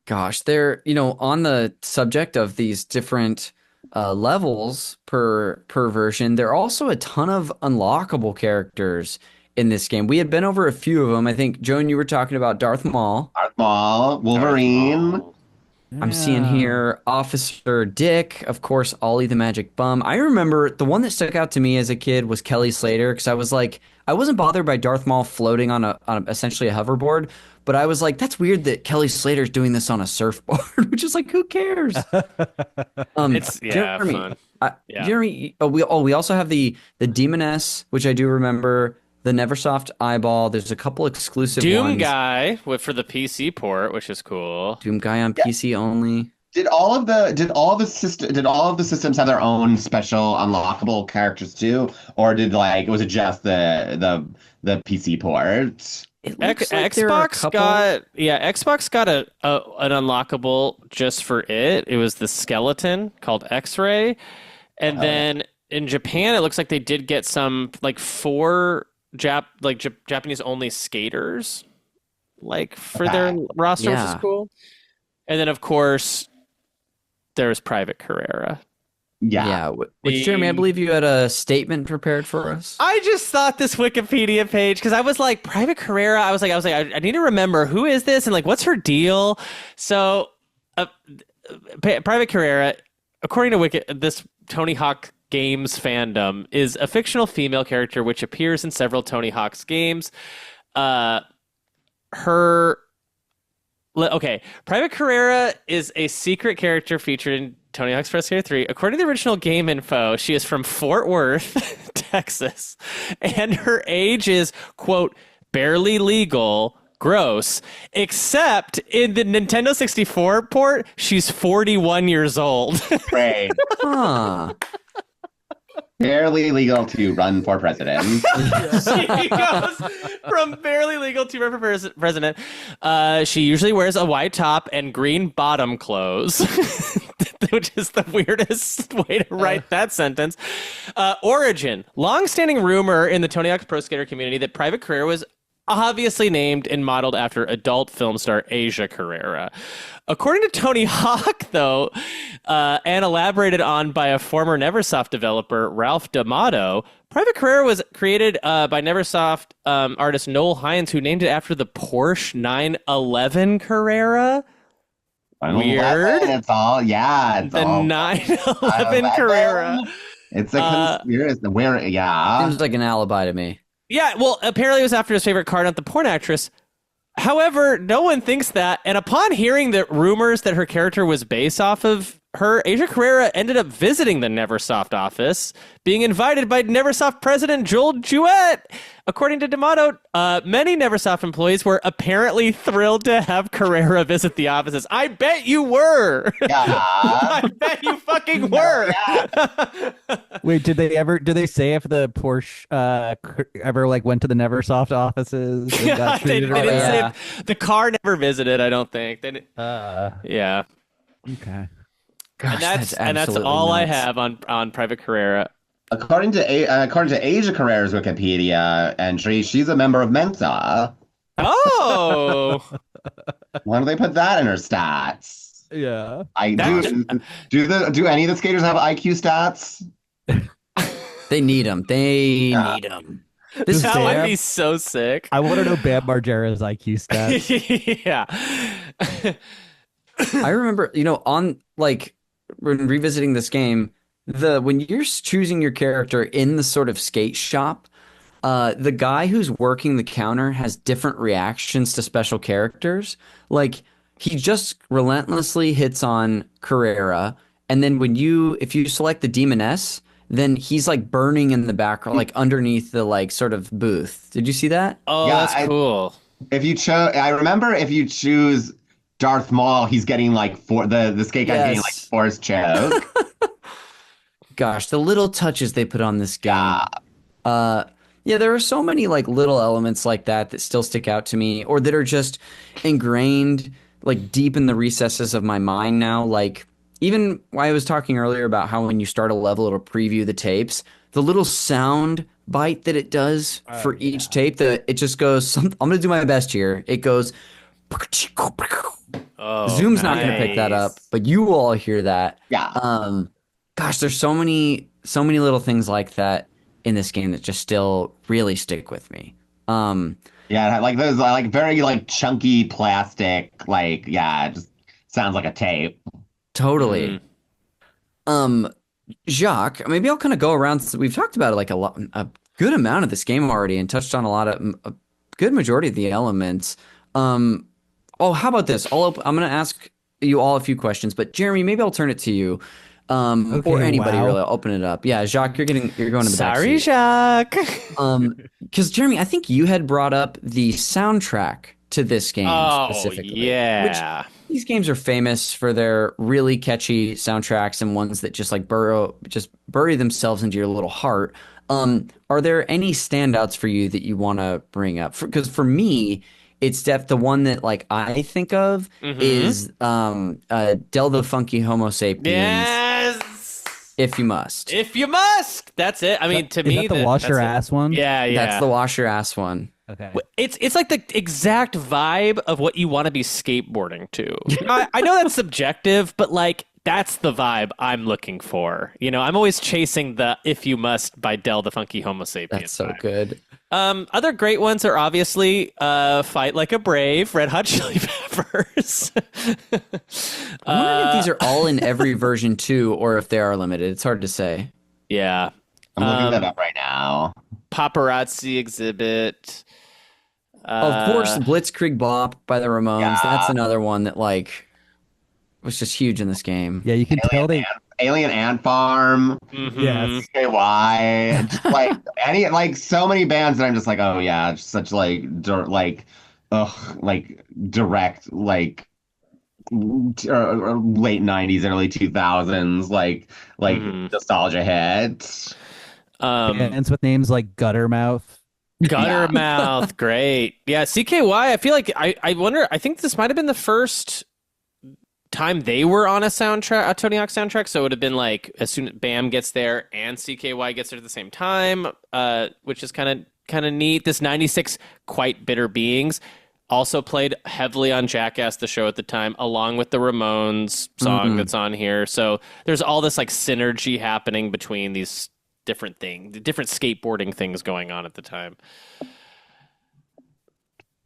Speaker 1: Gosh, they're, on the subject of these different levels per version, there are also a ton of unlockable characters in this game. We had been over a few of them. I think, Joan, you were talking about Darth Maul.
Speaker 4: Darth Maul, Wolverine.
Speaker 1: I'm seeing here Officer Dick, of course, Ollie the Magic Bum. I remember the one that stuck out to me as a kid was Kelly Slater, because I was like, I wasn't bothered by Darth Maul floating on essentially a hoverboard, but I was like, that's weird that Kelly Slater's doing this on a surfboard, which is like, who cares?
Speaker 3: It's
Speaker 1: Jeremy,
Speaker 3: fun.
Speaker 1: Jeremy, we also have the Demoness, which I do remember. The Neversoft Eyeball. There's a couple exclusive
Speaker 3: Doom
Speaker 1: ones.
Speaker 3: Guy for the PC port, which is cool.
Speaker 1: Doom Guy on PC only.
Speaker 4: Did all of the systems have their own special unlockable characters too, or was it just the PC port?
Speaker 1: It looks like there are a
Speaker 3: Xbox
Speaker 1: couple.
Speaker 3: Xbox got an unlockable just for it. It was the skeleton called X-Ray, and then in Japan it looks like they did get some like 4 Japanese only skaters like for their roster, which is cool. And then of course there's Private Carrera.
Speaker 4: Yeah.
Speaker 1: Which, Jeremy, I believe you had a statement prepared for us.
Speaker 3: I just thought this Wikipedia page, because I was like, Private Carrera, I was like, I need to remember who is this and like what's her deal. So Private Carrera, according to this Tony Hawk Games fandom, is a fictional female character which appears in several Tony Hawk's games. Private Carrera is a secret character featured in Tony Hawk's Pro Skater 3. According to the original game info, she is from Fort Worth, Texas, and her age is, quote, barely legal, gross, except in the Nintendo 64 port, she's 41 years old.
Speaker 4: Great.
Speaker 1: Huh.
Speaker 4: Barely legal to run for president.
Speaker 3: She goes from barely legal to run for president. She usually wears a white top and green bottom clothes, which is the weirdest way to write that sentence. Origin. Long-standing rumor in the Tony Hawk's Pro Skater community that Private Carrera was obviously named and modeled after adult film star Asia Carrera. According to Tony Hawk, though, and elaborated on by a former Neversoft developer, Ralph D'Amato, Private Carrera was created by Neversoft artist Noel Hines, who named it after the Porsche 911 Carrera. Weird.
Speaker 4: It's all, it's
Speaker 3: the
Speaker 4: all
Speaker 3: 911 Carrera.
Speaker 4: It's a conspiracy.
Speaker 1: Seems like an alibi to me.
Speaker 3: Yeah, well, apparently it was after his favorite car, not the porn actress. However, no one thinks that. And upon hearing the rumors that her character was based off of her, Asia Carrera ended up visiting the Neversoft office, being invited by Neversoft president Joel Jewett. According to D'Amato, many Neversoft employees were apparently thrilled to have Carrera visit the offices. I bet you were.
Speaker 4: Yeah.
Speaker 3: I bet you fucking were.
Speaker 2: Wait, did they say if the Porsche ever like went to the Neversoft offices? And got
Speaker 3: they
Speaker 2: treated
Speaker 3: didn't say
Speaker 2: right?
Speaker 3: the car never visited, I don't think. Yeah.
Speaker 2: Okay.
Speaker 1: Gosh,
Speaker 3: and that's
Speaker 1: absolutely
Speaker 3: all I
Speaker 1: nuts.
Speaker 3: have on Private Carrera.
Speaker 4: According to Asia Carrera's Wikipedia entry, she's a member of Mensa.
Speaker 3: Oh,
Speaker 4: Why don't they put that in her stats?
Speaker 2: Yeah.
Speaker 4: Do any of the skaters have IQ stats?
Speaker 1: They need them. They need them. This
Speaker 3: that
Speaker 2: Sam?
Speaker 3: would be so sick.
Speaker 2: I want to know Bam Margera's IQ stats.
Speaker 3: Yeah.
Speaker 1: I remember, on like when revisiting this game, when you're choosing your character in the sort of skate shop, the guy who's working the counter has different reactions to special characters. Like he just relentlessly hits on Carrera, and then if you select the Demoness then he's like burning in the background, like underneath the like sort of booth. Did you see that?
Speaker 3: Oh,
Speaker 4: Yeah,
Speaker 3: that's cool.
Speaker 4: I remember if you choose Darth Maul, he's getting like the skate guy's getting like
Speaker 1: Yes.
Speaker 4: force choke.
Speaker 1: Gosh, the little touches they put on this game.
Speaker 4: Yeah.
Speaker 1: Yeah, there are so many like little elements like that that still stick out to me, or that are just ingrained like deep in the recesses of my mind now. Like even I was talking earlier about how when you start a level, it'll preview the tapes. The little sound bite that it does for each tape, that it just goes. I'm gonna do my best here. It goes.
Speaker 3: Oh,
Speaker 1: Zoom's not gonna pick that up,
Speaker 3: nice.
Speaker 1: but you will all hear that.
Speaker 4: Yeah.
Speaker 1: Gosh, there's so many little things like that in this game that just still really stick with me.
Speaker 4: Yeah, like those like very like chunky plastic, like yeah, it just sounds like a tape.
Speaker 1: Totally. Um, Jacques, maybe I'll kind of go around. We've talked about like a good amount of this game already, and touched on a good majority of the elements. Oh, how about this? I'm going to ask you all a few questions, but Jeremy, maybe I'll turn it to you. Or
Speaker 2: Okay,
Speaker 1: anybody
Speaker 2: wow.
Speaker 1: really. I'll open it up. Yeah, Jacques, you're going to the back
Speaker 3: Sorry,
Speaker 1: seat.
Speaker 3: Jacques.
Speaker 1: Because Jeremy, I think you had brought up the soundtrack to this game
Speaker 3: Oh,
Speaker 1: specifically.
Speaker 3: yeah.
Speaker 1: Which these games are famous for their really catchy soundtracks and ones that just like bury themselves into your little heart. Are there any standouts for you that you want to bring up? Because for me, it's the one that like I think of is Del the Funky Homo Sapiens.
Speaker 3: Yes.
Speaker 1: If you must.
Speaker 3: If you must. That's it. I mean, to
Speaker 2: Is
Speaker 3: me,
Speaker 2: that the wash your
Speaker 3: that's it.
Speaker 2: ass one?
Speaker 3: Yeah, yeah.
Speaker 1: That's the wash your ass one.
Speaker 2: Okay.
Speaker 3: It's like the exact vibe of what you want to be skateboarding to. I know that's subjective, but like that's the vibe I'm looking for. You know, I'm always chasing the "If You Must" by Del the Funky Homo Sapiens.
Speaker 1: That's so
Speaker 3: vibe.
Speaker 1: good.
Speaker 3: Other great ones are obviously "Fight Like a Brave," Red Hot Chili Peppers.
Speaker 1: I'm wondering if these are all in every version too, or if they are limited. It's hard to say.
Speaker 3: Yeah,
Speaker 4: I'm looking that up right now.
Speaker 3: Paparazzi Exhibit.
Speaker 1: Of course, Blitzkrieg Bop by the Ramones.
Speaker 4: Yeah.
Speaker 1: That's another one that like was just huge in this game.
Speaker 2: Yeah, you can tell they.
Speaker 4: Alien Ant Farm,
Speaker 2: Yes.
Speaker 4: KY, just like any like so many bands that I'm just like, oh yeah, just such like like direct like late 90s, early 2000s like nostalgia hits.
Speaker 2: Bands with names like Guttermouth.
Speaker 3: Guttermouth, great. Yeah, CKY, I feel like I wonder, I think this might have been the first time they were on a soundtrack, a Tony Hawk soundtrack, so it would have been like as soon as Bam gets there and CKY gets there at the same time, which is kind of neat. This 96 Quite Bitter Beings also played heavily on Jackass the show at the time, along with the Ramones song that's on here. So there's all this like synergy happening between these different skateboarding things going on at the time.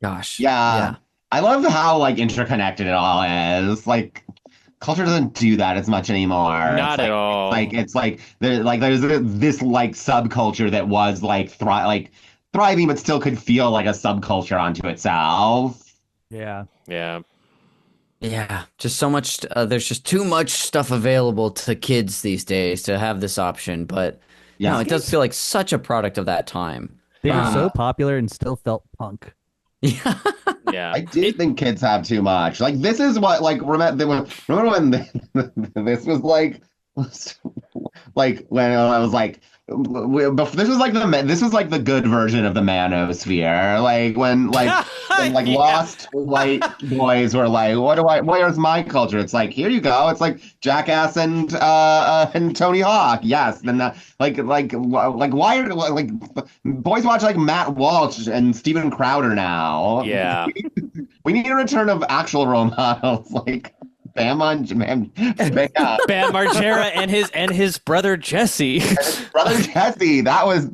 Speaker 1: Gosh.
Speaker 4: Yeah. I love how like interconnected it all is. Like culture doesn't do that as much anymore.
Speaker 3: Not
Speaker 4: It's
Speaker 3: at all.
Speaker 4: Like it's like there's this like subculture that was like thriving, but still could feel like a subculture onto itself.
Speaker 2: Yeah.
Speaker 3: Yeah.
Speaker 1: Yeah, just so much. There's just too much stuff available to kids these days to have this option. But
Speaker 4: Yeah.
Speaker 1: no, it does feel like such a product of that time.
Speaker 2: They were so popular and still felt punk.
Speaker 1: Yeah.
Speaker 3: Yeah.
Speaker 4: I do think kids have too much. Like this is what like remember when this was like when I was like this was like the good version of the manosphere. Like when when
Speaker 3: Yeah.
Speaker 4: lost white boys were like, where's my culture? It's like, here you go. It's like Jackass and Tony Hawk. Yes. Then like why are like boys watch like Matt Walsh and Steven Crowder now?
Speaker 3: Yeah.
Speaker 4: We need a return of actual role models like Bam
Speaker 3: Bam Margera and his brother Jesse.
Speaker 4: Brother Jesse. That was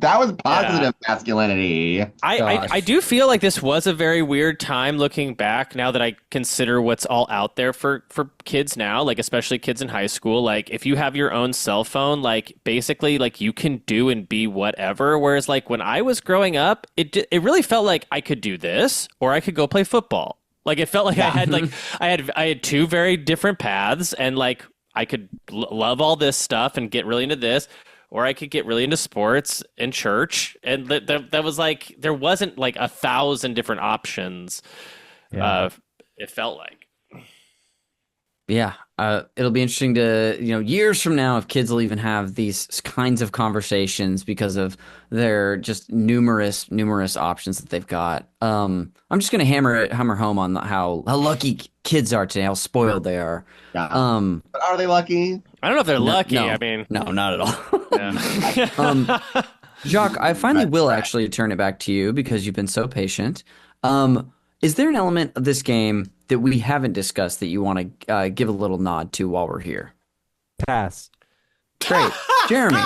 Speaker 4: positive masculinity.
Speaker 3: I do feel like this was a very weird time looking back now that I consider what's all out there for kids now, like especially kids in high school. Like if you have your own cell phone, like basically like you can do and be whatever. Whereas like when I was growing up, it really felt like I could do this or I could go play football. Like it felt like I had two very different paths and like I could love all this stuff and get really into this, or I could get really into sports and church, and that was like there wasn't like 1,000 different options.
Speaker 2: Yeah.
Speaker 3: It felt like.
Speaker 1: Yeah, it'll be interesting to, years from now if kids will even have these kinds of conversations because of their just numerous options that they've got. I'm just gonna hammer home on how lucky kids are today, how spoiled they are.
Speaker 4: Yeah.
Speaker 1: Um,
Speaker 4: But are they lucky?
Speaker 3: I don't know if they're lucky.
Speaker 1: no,
Speaker 3: I mean,
Speaker 1: no, not at all.
Speaker 3: yeah.
Speaker 1: Jacques, I finally
Speaker 4: That's
Speaker 1: will
Speaker 4: right.
Speaker 1: actually turn it back to you because you've been so patient. Is there an element of this game that we haven't discussed that you want to give a little nod to while we're here?
Speaker 2: Pass.
Speaker 1: Great. Jeremy.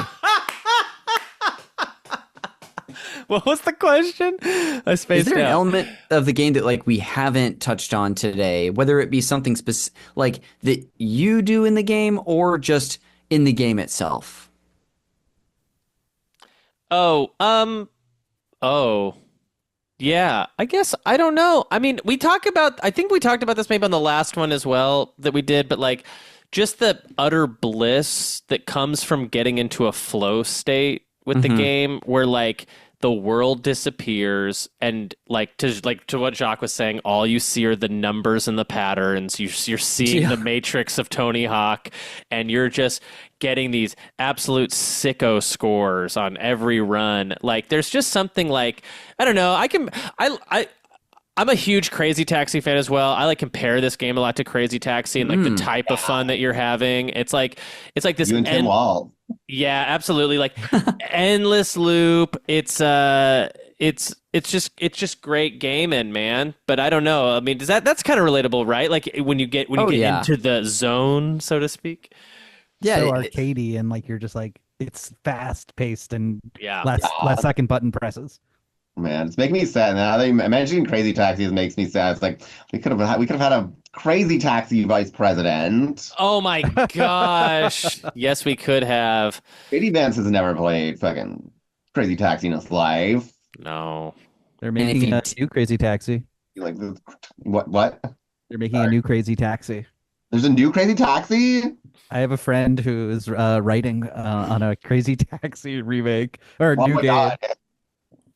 Speaker 3: What was the question? I
Speaker 1: Is
Speaker 3: spaced
Speaker 1: there an
Speaker 3: out.
Speaker 1: element of the game that like we haven't touched on today, whether it be something like that you do in the game or just in the game itself?
Speaker 3: Oh, oh, yeah. I guess I don't know. I mean, I think we talked about this maybe on the last one as well that we did, but like just the utter bliss that comes from getting into a flow state with the game where like the world disappears and like to what Jacques was saying, all you see are the numbers and the patterns. You're seeing the matrix of Tony Hawk, and you're just getting these absolute sicko scores on every run. Like there's just something like I don't know. I'm a huge Crazy Taxi fan as well. I like compare this game a lot to Crazy Taxi and like the type of fun that you're having. It's like this
Speaker 4: You and Tim Wall.
Speaker 3: yeah, absolutely. Like endless loop. It's just great gaming, man. But I don't know. I mean, that's kind of relatable, right? Like when you get
Speaker 1: yeah.
Speaker 3: into the zone, so to speak.
Speaker 1: Yeah,
Speaker 2: So arcadey, and like you're just like it's fast paced and
Speaker 3: Yeah.
Speaker 2: less second button presses.
Speaker 4: Man, it's making me sad now. Imagining Crazy Taxi makes me sad. It's like we could have had a Crazy Taxi vice president.
Speaker 3: Oh my gosh. Yes, we could have.
Speaker 4: Katie Vance has never played fucking Crazy Taxi in his life.
Speaker 3: No.
Speaker 2: They're
Speaker 1: if
Speaker 2: making
Speaker 1: you
Speaker 2: a new Crazy Taxi.
Speaker 4: Like what?
Speaker 2: They're making a new Crazy Taxi.
Speaker 4: There's a new Crazy Taxi?
Speaker 2: I have a friend who is writing on a Crazy Taxi remake or
Speaker 4: Oh
Speaker 2: new
Speaker 4: my
Speaker 2: game,
Speaker 4: God.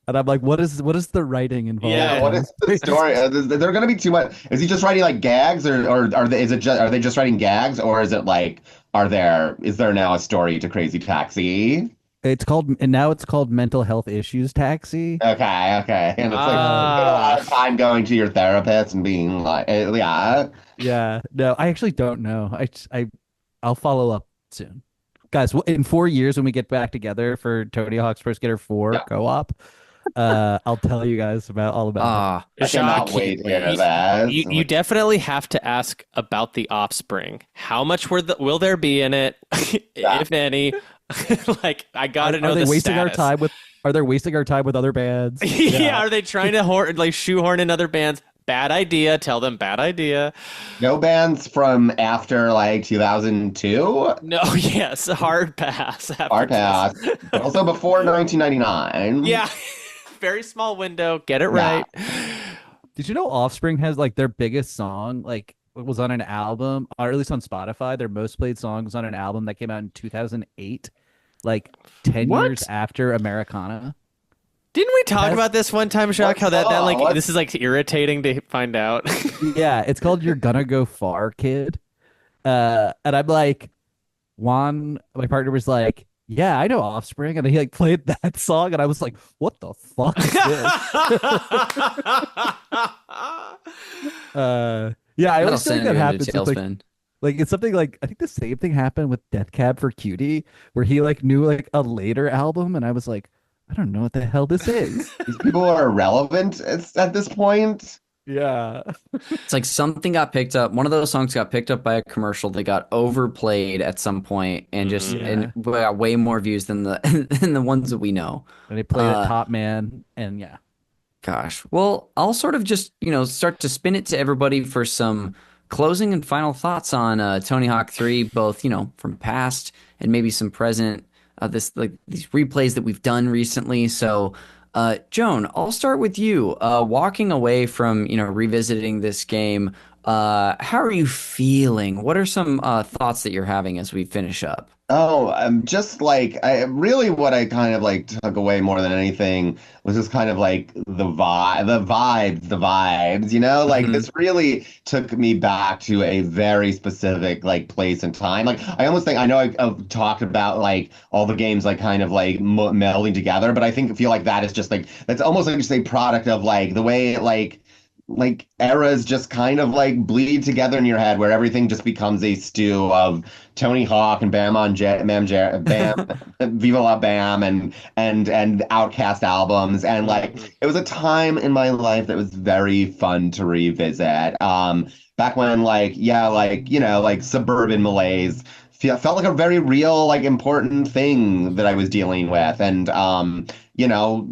Speaker 2: and I'm like, what is the writing involved?
Speaker 3: Yeah,
Speaker 4: What is the story? Is there going to be too much? Is he just writing like gags, or are they just writing gags, or is it like is there now a story to Crazy Taxi?
Speaker 2: It's called Mental Health Issues Taxi.
Speaker 4: Okay, and it's like a lot of time going to your therapist and being like, yeah.
Speaker 2: Yeah, no, I actually don't know. I'll follow up soon, guys. In 4 years when we get back together for Tony Hawk's Pro Skater 4 co-op, I'll tell you guys all about it.
Speaker 4: I cannot wait to hear that.
Speaker 3: You definitely have to ask about the offspring. How much will there be in it, if any? Like I gotta know.
Speaker 2: Are they
Speaker 3: the
Speaker 2: wasting our
Speaker 3: status.
Speaker 2: time with? Are they wasting our time with other bands?
Speaker 3: Yeah, are they trying to shoehorn in other bands? Bad idea. Tell them bad idea.
Speaker 4: No bands from after like 2002.
Speaker 3: No, yes, hard pass.
Speaker 4: Hard pass. But also before 1999.
Speaker 3: Yeah, very small window. Get it right.
Speaker 2: Did you know Offspring has like their biggest song like was on an album, or at least on Spotify, their most played song was on an album that came out in 2008, like 10 years after Americana.
Speaker 3: Didn't we talk about this one time, Jacques? How that
Speaker 4: What?
Speaker 3: this is like irritating to find out.
Speaker 2: Yeah, it's called "You're Gonna Go Far, Kid," and I'm like, Juan, my partner was like, "Yeah, I know Offspring," and he like played that song, and I was like, "What the fuck is this?" Yeah, I always feel like that happens. With, like it's something like I think the same thing happened with Death Cab for Cutie, where he like knew like a later album, and I was like, I don't know what the hell this is.
Speaker 4: These people are irrelevant at this point.
Speaker 2: Yeah.
Speaker 1: It's like something got picked up. One of those songs got picked up by a commercial. They got overplayed at some point and and got way more views than the ones that we know.
Speaker 2: And they played it Top Man, and yeah.
Speaker 1: Gosh. Well, I'll sort of just, start to spin it to everybody for some closing and final thoughts on Tony Hawk 3, both, from past and maybe some present, these replays that we've done recently. So, Joan, I'll start with you. Walking away from, revisiting this game, How are you feeling? What are some thoughts that you're having as we finish up?
Speaker 4: Oh, just like I really what I kind of like took away more than anything was just kind of like the vibes, you know? Like
Speaker 1: Hmm.
Speaker 4: this really took me back to a very specific like place and time. Like I almost think I know I've talked about like all the games like kind of like melding together, but I feel like that is just like that's almost like just a product of like the way like eras just kind of like bleed together in your head where everything just becomes a stew of Tony Hawk and Bam Viva La Bam and Outcast albums and like
Speaker 3: Mhm.
Speaker 4: it was a time in my life that was very fun to revisit. Back when like yeah like you know like suburban malaise felt like a very real like important thing that I was dealing with and you know,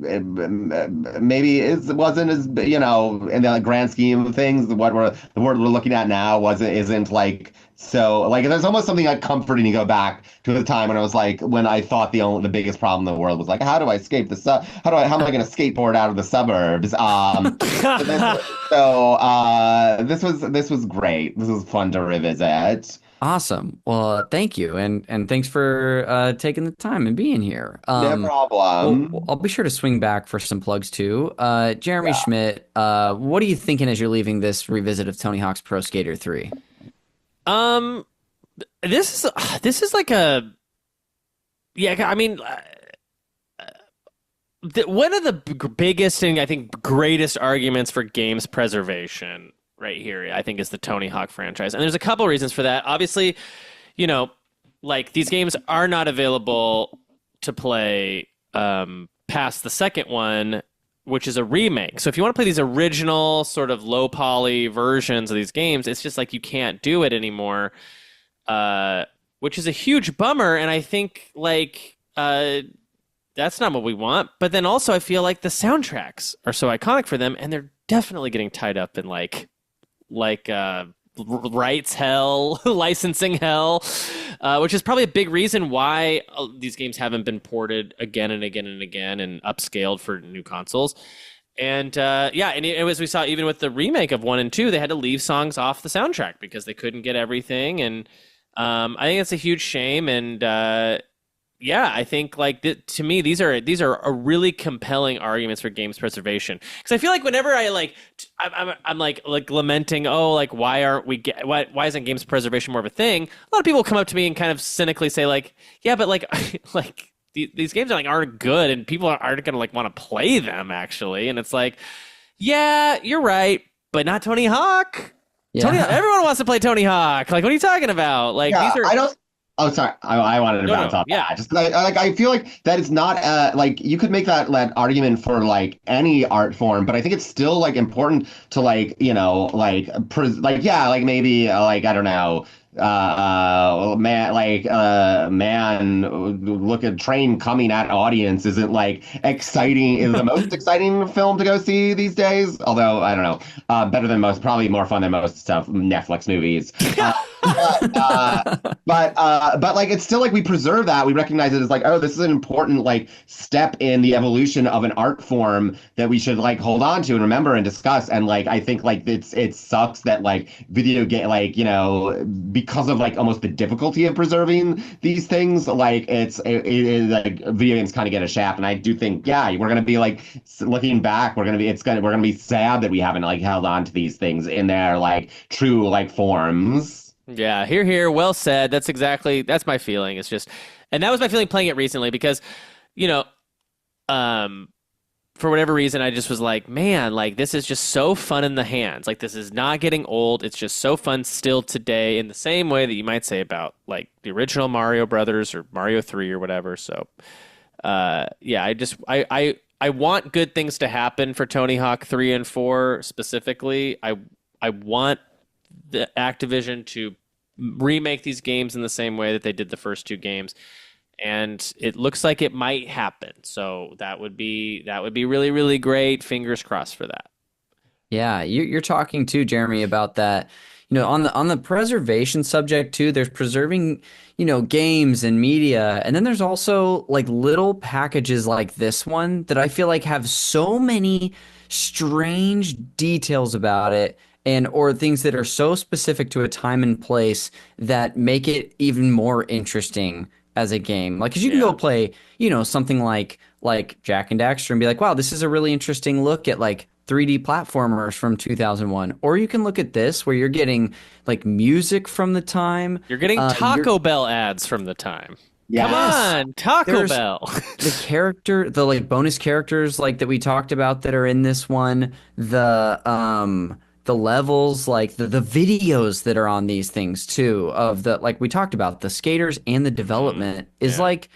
Speaker 4: maybe it wasn't as, you know, in the grand scheme of things, the word we're looking at now isn't like so like there's almost something like comforting to go back to the time when I was like when I thought the biggest problem in the world was like how do I escape how am I going to skateboard out of the suburbs? So this this was great. This was fun to revisit.
Speaker 1: Awesome. Well, thank you, and thanks for taking the time and being here.
Speaker 4: No
Speaker 1: Well,
Speaker 4: problem.
Speaker 1: I'll be sure to swing back for some plugs too. Jeremy
Speaker 4: Yeah.
Speaker 1: Schmidt, what are you thinking as you're leaving this revisit of Tony Hawk's Pro Skater 3?
Speaker 3: Um, this is like a yeah. I mean, one of the biggest and I think greatest arguments for games preservation right here, I think, is the Tony Hawk franchise, and there's a couple reasons for that. Obviously, you know, like these games are not available to play past the second one, which is a remake. So if you want to play these original sort of low poly versions of these games, it's just like you can't do it anymore, which is a huge bummer. And I think like that's not what we want. But then also I feel like the soundtracks are so iconic for them, and they're definitely getting tied up in like rights hell, licensing hell, which is probably a big reason why these games haven't been ported again and again and again and upscaled for new consoles. And yeah, and as we saw, even with the remake of 1 and 2, they had to leave songs off the soundtrack because they couldn't get everything. And I think it's a huge shame. And yeah, I think like to me these are a really compelling arguments for games preservation because I feel like whenever I like I'm like lamenting, oh, like why isn't games preservation more of a thing? A lot of people come up to me and kind of cynically say like, yeah, but like like these games are like aren't good and people aren't gonna like want to play them actually, and it's like, yeah, you're right, but not Tony Hawk.
Speaker 1: Yeah.
Speaker 3: Everyone wants to play Tony Hawk. Like, what are you talking about? Like,
Speaker 4: Yeah,
Speaker 3: these are
Speaker 4: I don't. Oh, sorry. I wanted to
Speaker 3: no,
Speaker 4: bounce
Speaker 3: no,
Speaker 4: off
Speaker 3: yeah.
Speaker 4: that. Just like I feel like that is not like you could make that argument for like any art form, but I think it's still like important to like you know like yeah like maybe like I don't know man look at train coming at audience isn't like exciting is the most exciting film to go see these days. Although I don't know, better than most, probably more fun than most stuff Netflix movies. But but like it's still like we preserve that. We recognize it as like, oh, this is an important like step in the evolution of an art form that we should like hold on to and remember and discuss. And like I think like it sucks that like video game like, you know, because of like almost the difficulty of preserving these things, like like video games kind of get a shaft. And I do think, yeah, we're gonna be like looking back, we're gonna be sad that we haven't like held on to these things in their like true like forms.
Speaker 3: Yeah, here. Well said. That's my feeling. It's just, and that was my feeling playing it recently because, you know, um, for whatever reason, I just was like, man, like this is just so fun in the hands. Like this is not getting old. It's just so fun still today in the same way that you might say about like the original Mario Brothers or Mario 3 or whatever. So, yeah, I want good things to happen for Tony Hawk 3 and 4 specifically. I want the Activision to remake these games in the same way that they did the first two games, and it looks like it might happen. So that would be really really great. Fingers crossed for that.
Speaker 1: Yeah, you're talking too, Jeremy, about that. You know, on the preservation subject too, there's preserving, you know, games and media, and then there's also like little packages like this one that I feel like have so many strange details about it and or things that are so specific to a time and place that make it even more interesting as a game. Like, 'cause you can go
Speaker 3: Yeah.
Speaker 1: play, something like Jack and Daxter and be like, wow, this is a really interesting look at like 3D platformers from 2001. Or you can look at this where you're getting like music from the time.
Speaker 3: You're getting
Speaker 1: You're
Speaker 3: Taco Bell ads from the time.
Speaker 4: Yes.
Speaker 3: Come on, Taco
Speaker 1: There's-
Speaker 3: Bell.
Speaker 1: the like bonus characters like that we talked about that are in this one, the levels, like the videos that are on these things too, of the, like we talked about, the skaters and the development is
Speaker 3: yeah.
Speaker 1: like,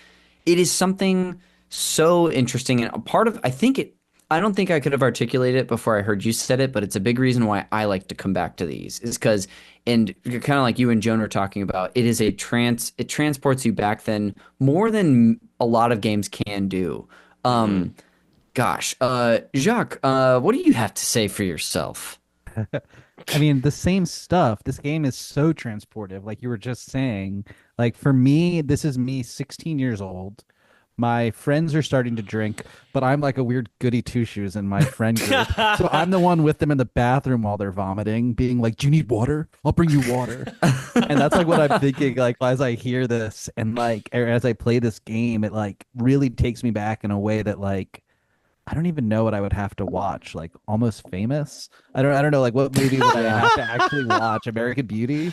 Speaker 1: it is something so interesting. And a part of, I don't think I could have articulated it before I heard you said it, but it's a big reason why I like to come back to these is because, and kind of like you and Joan were talking about, it transports you back then more than a lot of games can do. Gosh, Jacques, what do you have to say for yourself?
Speaker 2: I mean, the same stuff. This game is so transportive, like you were just saying. Like for me, this is me 16 years old. My friends are starting to drink, but I'm like a weird goody two shoes in my friend group. So I'm the one with them in the bathroom while they're vomiting, being like, "Do you need water? I'll bring you water." And that's like what I'm thinking, like as I hear this and like as I play this game, it like really takes me back in a way that like I don't even know what I would have to watch. Like Almost Famous. I don't know like what movie would I have to actually watch? American Beauty,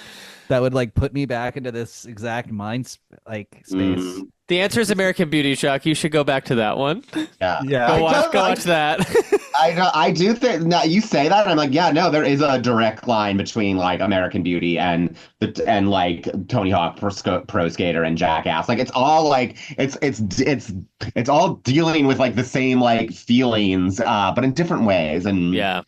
Speaker 2: that would like put me back into this exact space.
Speaker 3: The answer is American Beauty, Shock. You should go back to that one.
Speaker 4: Yeah.
Speaker 2: Yeah.
Speaker 3: Go watch that.
Speaker 4: I do think now you say that, and I'm like, yeah, no, there is a direct line between like American Beauty and like Tony Hawk Pro Skater and Jackass. Like it's all like it's all dealing with like the same like feelings, but in different ways. And
Speaker 3: Yeah.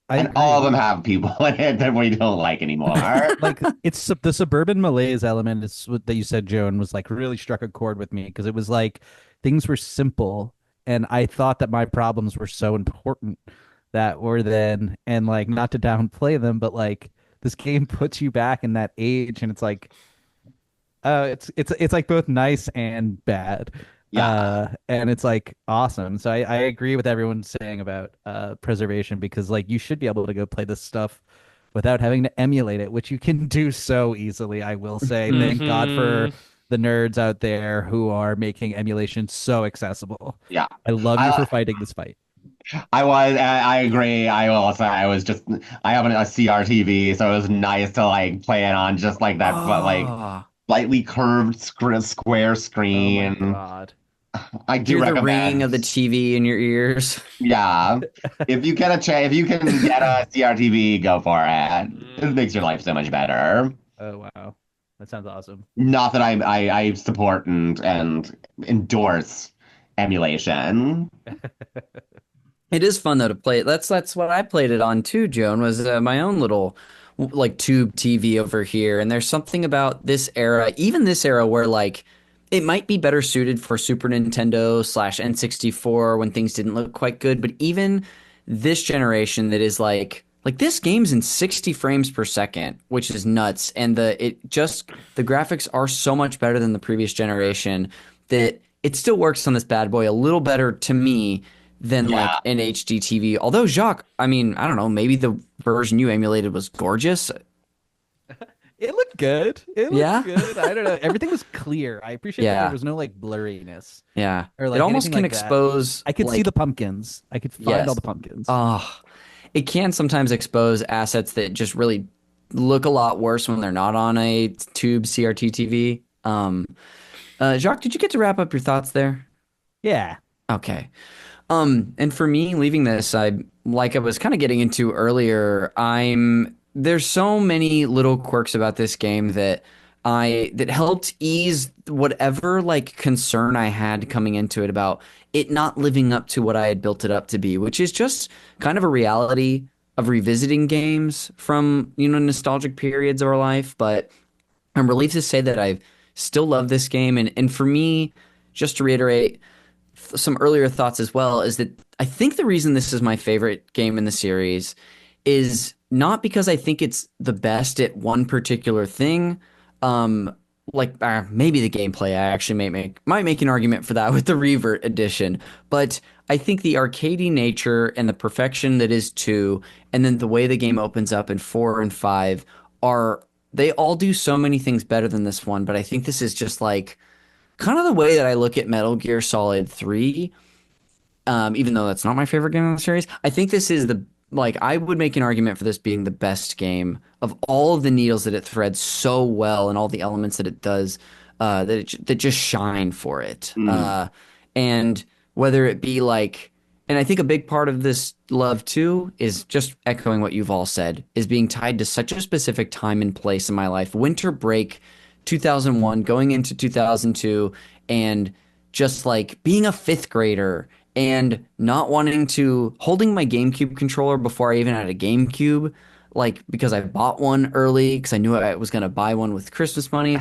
Speaker 2: I
Speaker 4: and
Speaker 2: agree.
Speaker 4: all of them have people in it that we don't like anymore.
Speaker 2: Like it's the suburban malaise element is what that you said, Joan, was like really struck a chord with me because it was like things were simple and I thought that my problems were so important that were then, and like not to downplay them, but like this game puts you back in that age and it's like it's like both nice and bad. And it's like awesome. So I agree with everyone saying about preservation because like you should be able to go play this stuff without having to emulate it, which you can do so easily, I will say. Thank God for the nerds out there who are making emulation so accessible.
Speaker 4: Yeah.
Speaker 2: I love you for fighting this fight.
Speaker 4: I agree. I will say I have a CRTV, so it was nice to like play it on just like that, but like
Speaker 1: Ah,
Speaker 4: slightly curved square
Speaker 2: Oh
Speaker 4: screen.
Speaker 2: my God.
Speaker 4: I do
Speaker 1: hear the
Speaker 4: recommend.
Speaker 1: ringing of the TV in your ears.
Speaker 4: Yeah, if you get if you can get a CRTV, go for it. It makes your life so much better.
Speaker 2: Oh wow. That sounds awesome.
Speaker 4: Not that I support and endorse emulation.
Speaker 1: It is fun though to play it. That's what I played it on too, Joan, was my own little like tube TV over here. And there's something about this era, even this era, where like it might be better suited for Super Nintendo / N64 when things didn't look quite good. But even this generation that is like this game's in 60 frames per second, which is nuts. And the graphics are so much better than the previous generation that it still works on this bad boy a little better to me than like an HD TV. Although Jacques, I mean, I don't know, maybe the version you emulated was gorgeous.
Speaker 2: It looked good. It
Speaker 1: Yeah?
Speaker 2: looked good. I don't know. Everything was clear. I appreciate that
Speaker 1: Yeah.
Speaker 2: there was no like blurriness.
Speaker 1: Yeah.
Speaker 2: Or, like,
Speaker 1: it almost
Speaker 2: anything
Speaker 1: can
Speaker 2: like that.
Speaker 1: expose
Speaker 2: I could see
Speaker 1: like,
Speaker 2: the pumpkins. I could find
Speaker 1: Yes.
Speaker 2: all the pumpkins.
Speaker 1: it can sometimes expose assets that just really look a lot worse when they're not on a tube CRT TV. Jacques, did you get to wrap up your thoughts there?
Speaker 2: Yeah.
Speaker 1: Okay. And for me, leaving this, like I was kind of getting into earlier, there's so many little quirks about this game that helped ease whatever like concern I had coming into it about it not living up to what I had built it up to be, which is just kind of a reality of revisiting games from, nostalgic periods of our life. But I'm relieved to say that I still love this game. And for me, just to reiterate some earlier thoughts as well, is that I think the reason this is my favorite game in the series is not because I think it's the best at one particular thing. Maybe the gameplay. I actually might make an argument for that with the REVERT edition. But I think the arcadey nature and the perfection that is 2, and then the way the game opens up in 4 and 5 they all do so many things better than this one, but I think this is just like kind of the way that I look at Metal Gear Solid 3, even though that's not my favorite game in the series. I think this is I would make an argument for this being the best game of all of the needles that it threads so well and all the elements that it does, that just shine for it. And whether it be and I think a big part of this love too is just echoing what you've all said, is being tied to such a specific time and place in my life. Winter break, 2001, going into 2002, and just being a 5th grader and not holding my GameCube controller before I even had a GameCube, because I bought one early because I knew I was going to buy one with Christmas money.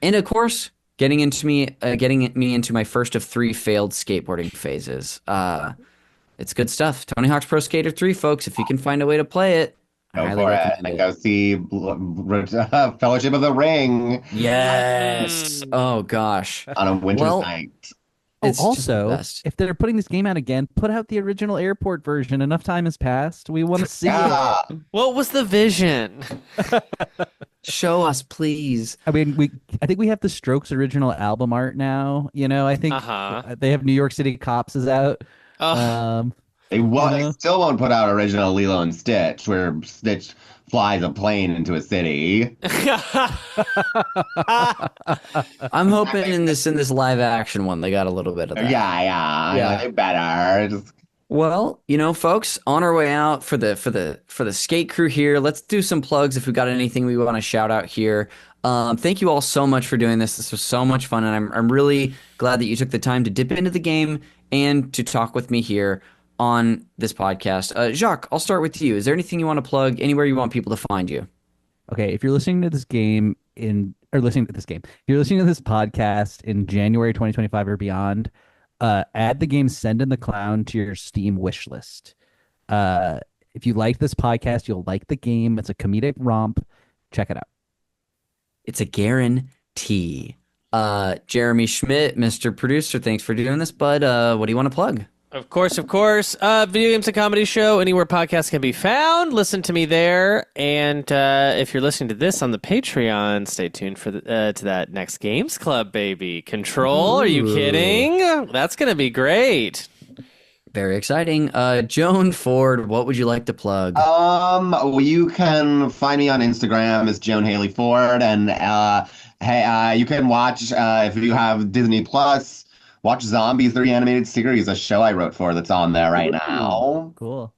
Speaker 1: And of course, getting me into my first of 3 failed skateboarding phases. It's good stuff. Tony Hawk's Pro Skater 3, folks. If you can find a way to play it, I highly recommend it.
Speaker 4: Go see Fellowship of the Ring.
Speaker 1: Yes. Oh gosh.
Speaker 4: On a winter's night.
Speaker 1: It's
Speaker 2: also, if they're putting this game out again, put out the original airport version. Enough time has passed. We want to see it.
Speaker 3: What was the vision?
Speaker 1: Show us, please.
Speaker 2: I mean, I think we have the Strokes original album art now. I think they have New York City Cops is out.
Speaker 4: They still won't put out original Lilo and Stitch, where Stitch flies a plane into a city.
Speaker 1: I'm hoping in this live action one they got a little bit of that.
Speaker 4: Yeah. They better.
Speaker 1: Well, folks, on our way out for the skate crew here, let's do some plugs if we got anything we want to shout out here. Thank you all so much for doing this. This was so much fun, and I'm really glad that you took the time to dip into the game and to talk with me here on this podcast. Jacques, I'll start with you. Is there anything you want to plug, anywhere you want people to find you?
Speaker 2: Okay, if you're listening to this game if you're listening to this podcast in January 2025 or beyond, add the game Send in the Clown to your Steam wish list. If you like this podcast, you'll like the game. It's a comedic romp. Check it out.
Speaker 1: It's a guarantee. Jeremy Schmidt, Mr. Producer, thanks for doing this, bud. What do you want to plug?
Speaker 3: Of course. Video Games a Comedy Show, anywhere podcasts can be found. Listen to me there. And if you're listening to this on the Patreon, stay tuned for to that next Games Club, baby. Control, Are you kidding? That's going to be great.
Speaker 1: Very exciting. Joan Ford, what would you like to plug?
Speaker 4: You can find me on Instagram as Joan Haley Ford. And you can watch, if you have Disney Plus, watch Zombies, the animated series, a show I wrote for that's on there right now.
Speaker 2: Cool.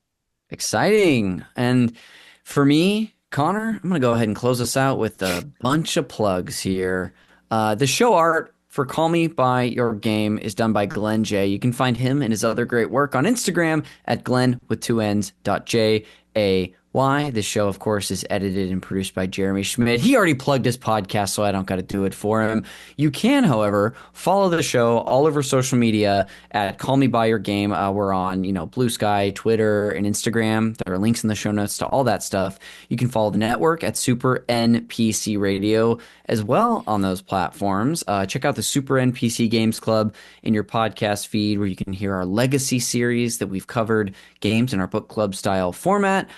Speaker 1: Exciting. And for me, Connor, I'm going to go ahead and close us out with a bunch of plugs here. The show art for Call Me By Your Game is done by Glenn J. You can find him and his other great work on Instagram at glenn.j.ay. This show, of course, is edited and produced by Jeremy Schmidt. He already plugged his podcast, so I don't got to do it for him. You can, however, follow the show all over social media at Call Me By Your Game. We're on, Blue Sky, Twitter, and Instagram. There are links in the show notes to all that stuff. You can follow the network at Super NPC Radio as well on those platforms. Check out the Super NPC Games Club in your podcast feed, where you can hear our Legacy series that we've covered games in our book club style format.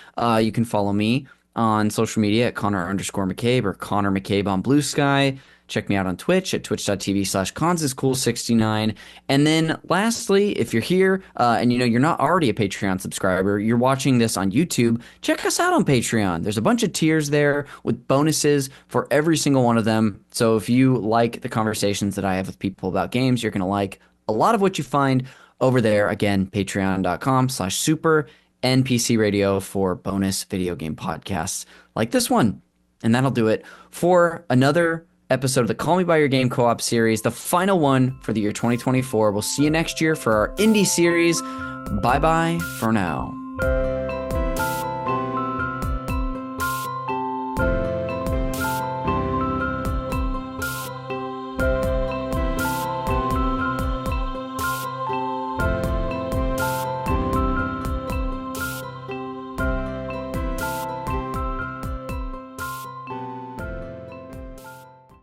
Speaker 1: You can follow me on social media at Connor_McCabe or Connor McCabe on Blue Sky. Check me out on Twitch at twitch.tv/consiscool69. And then lastly, if you're here and you're not already a Patreon subscriber, you're watching this on YouTube, check us out on Patreon. There's a bunch of tiers there with bonuses for every single one of them. So if you like the conversations that I have with people about games, you're going to like a lot of what you find over there. Again, patreon.com/super NPC Radio for bonus video game podcasts like this one. And that'll do it for another episode of the Call Me By Your Game co-op series, the final one for the year 2024. We'll see you next year for our indie series. Bye-bye for now.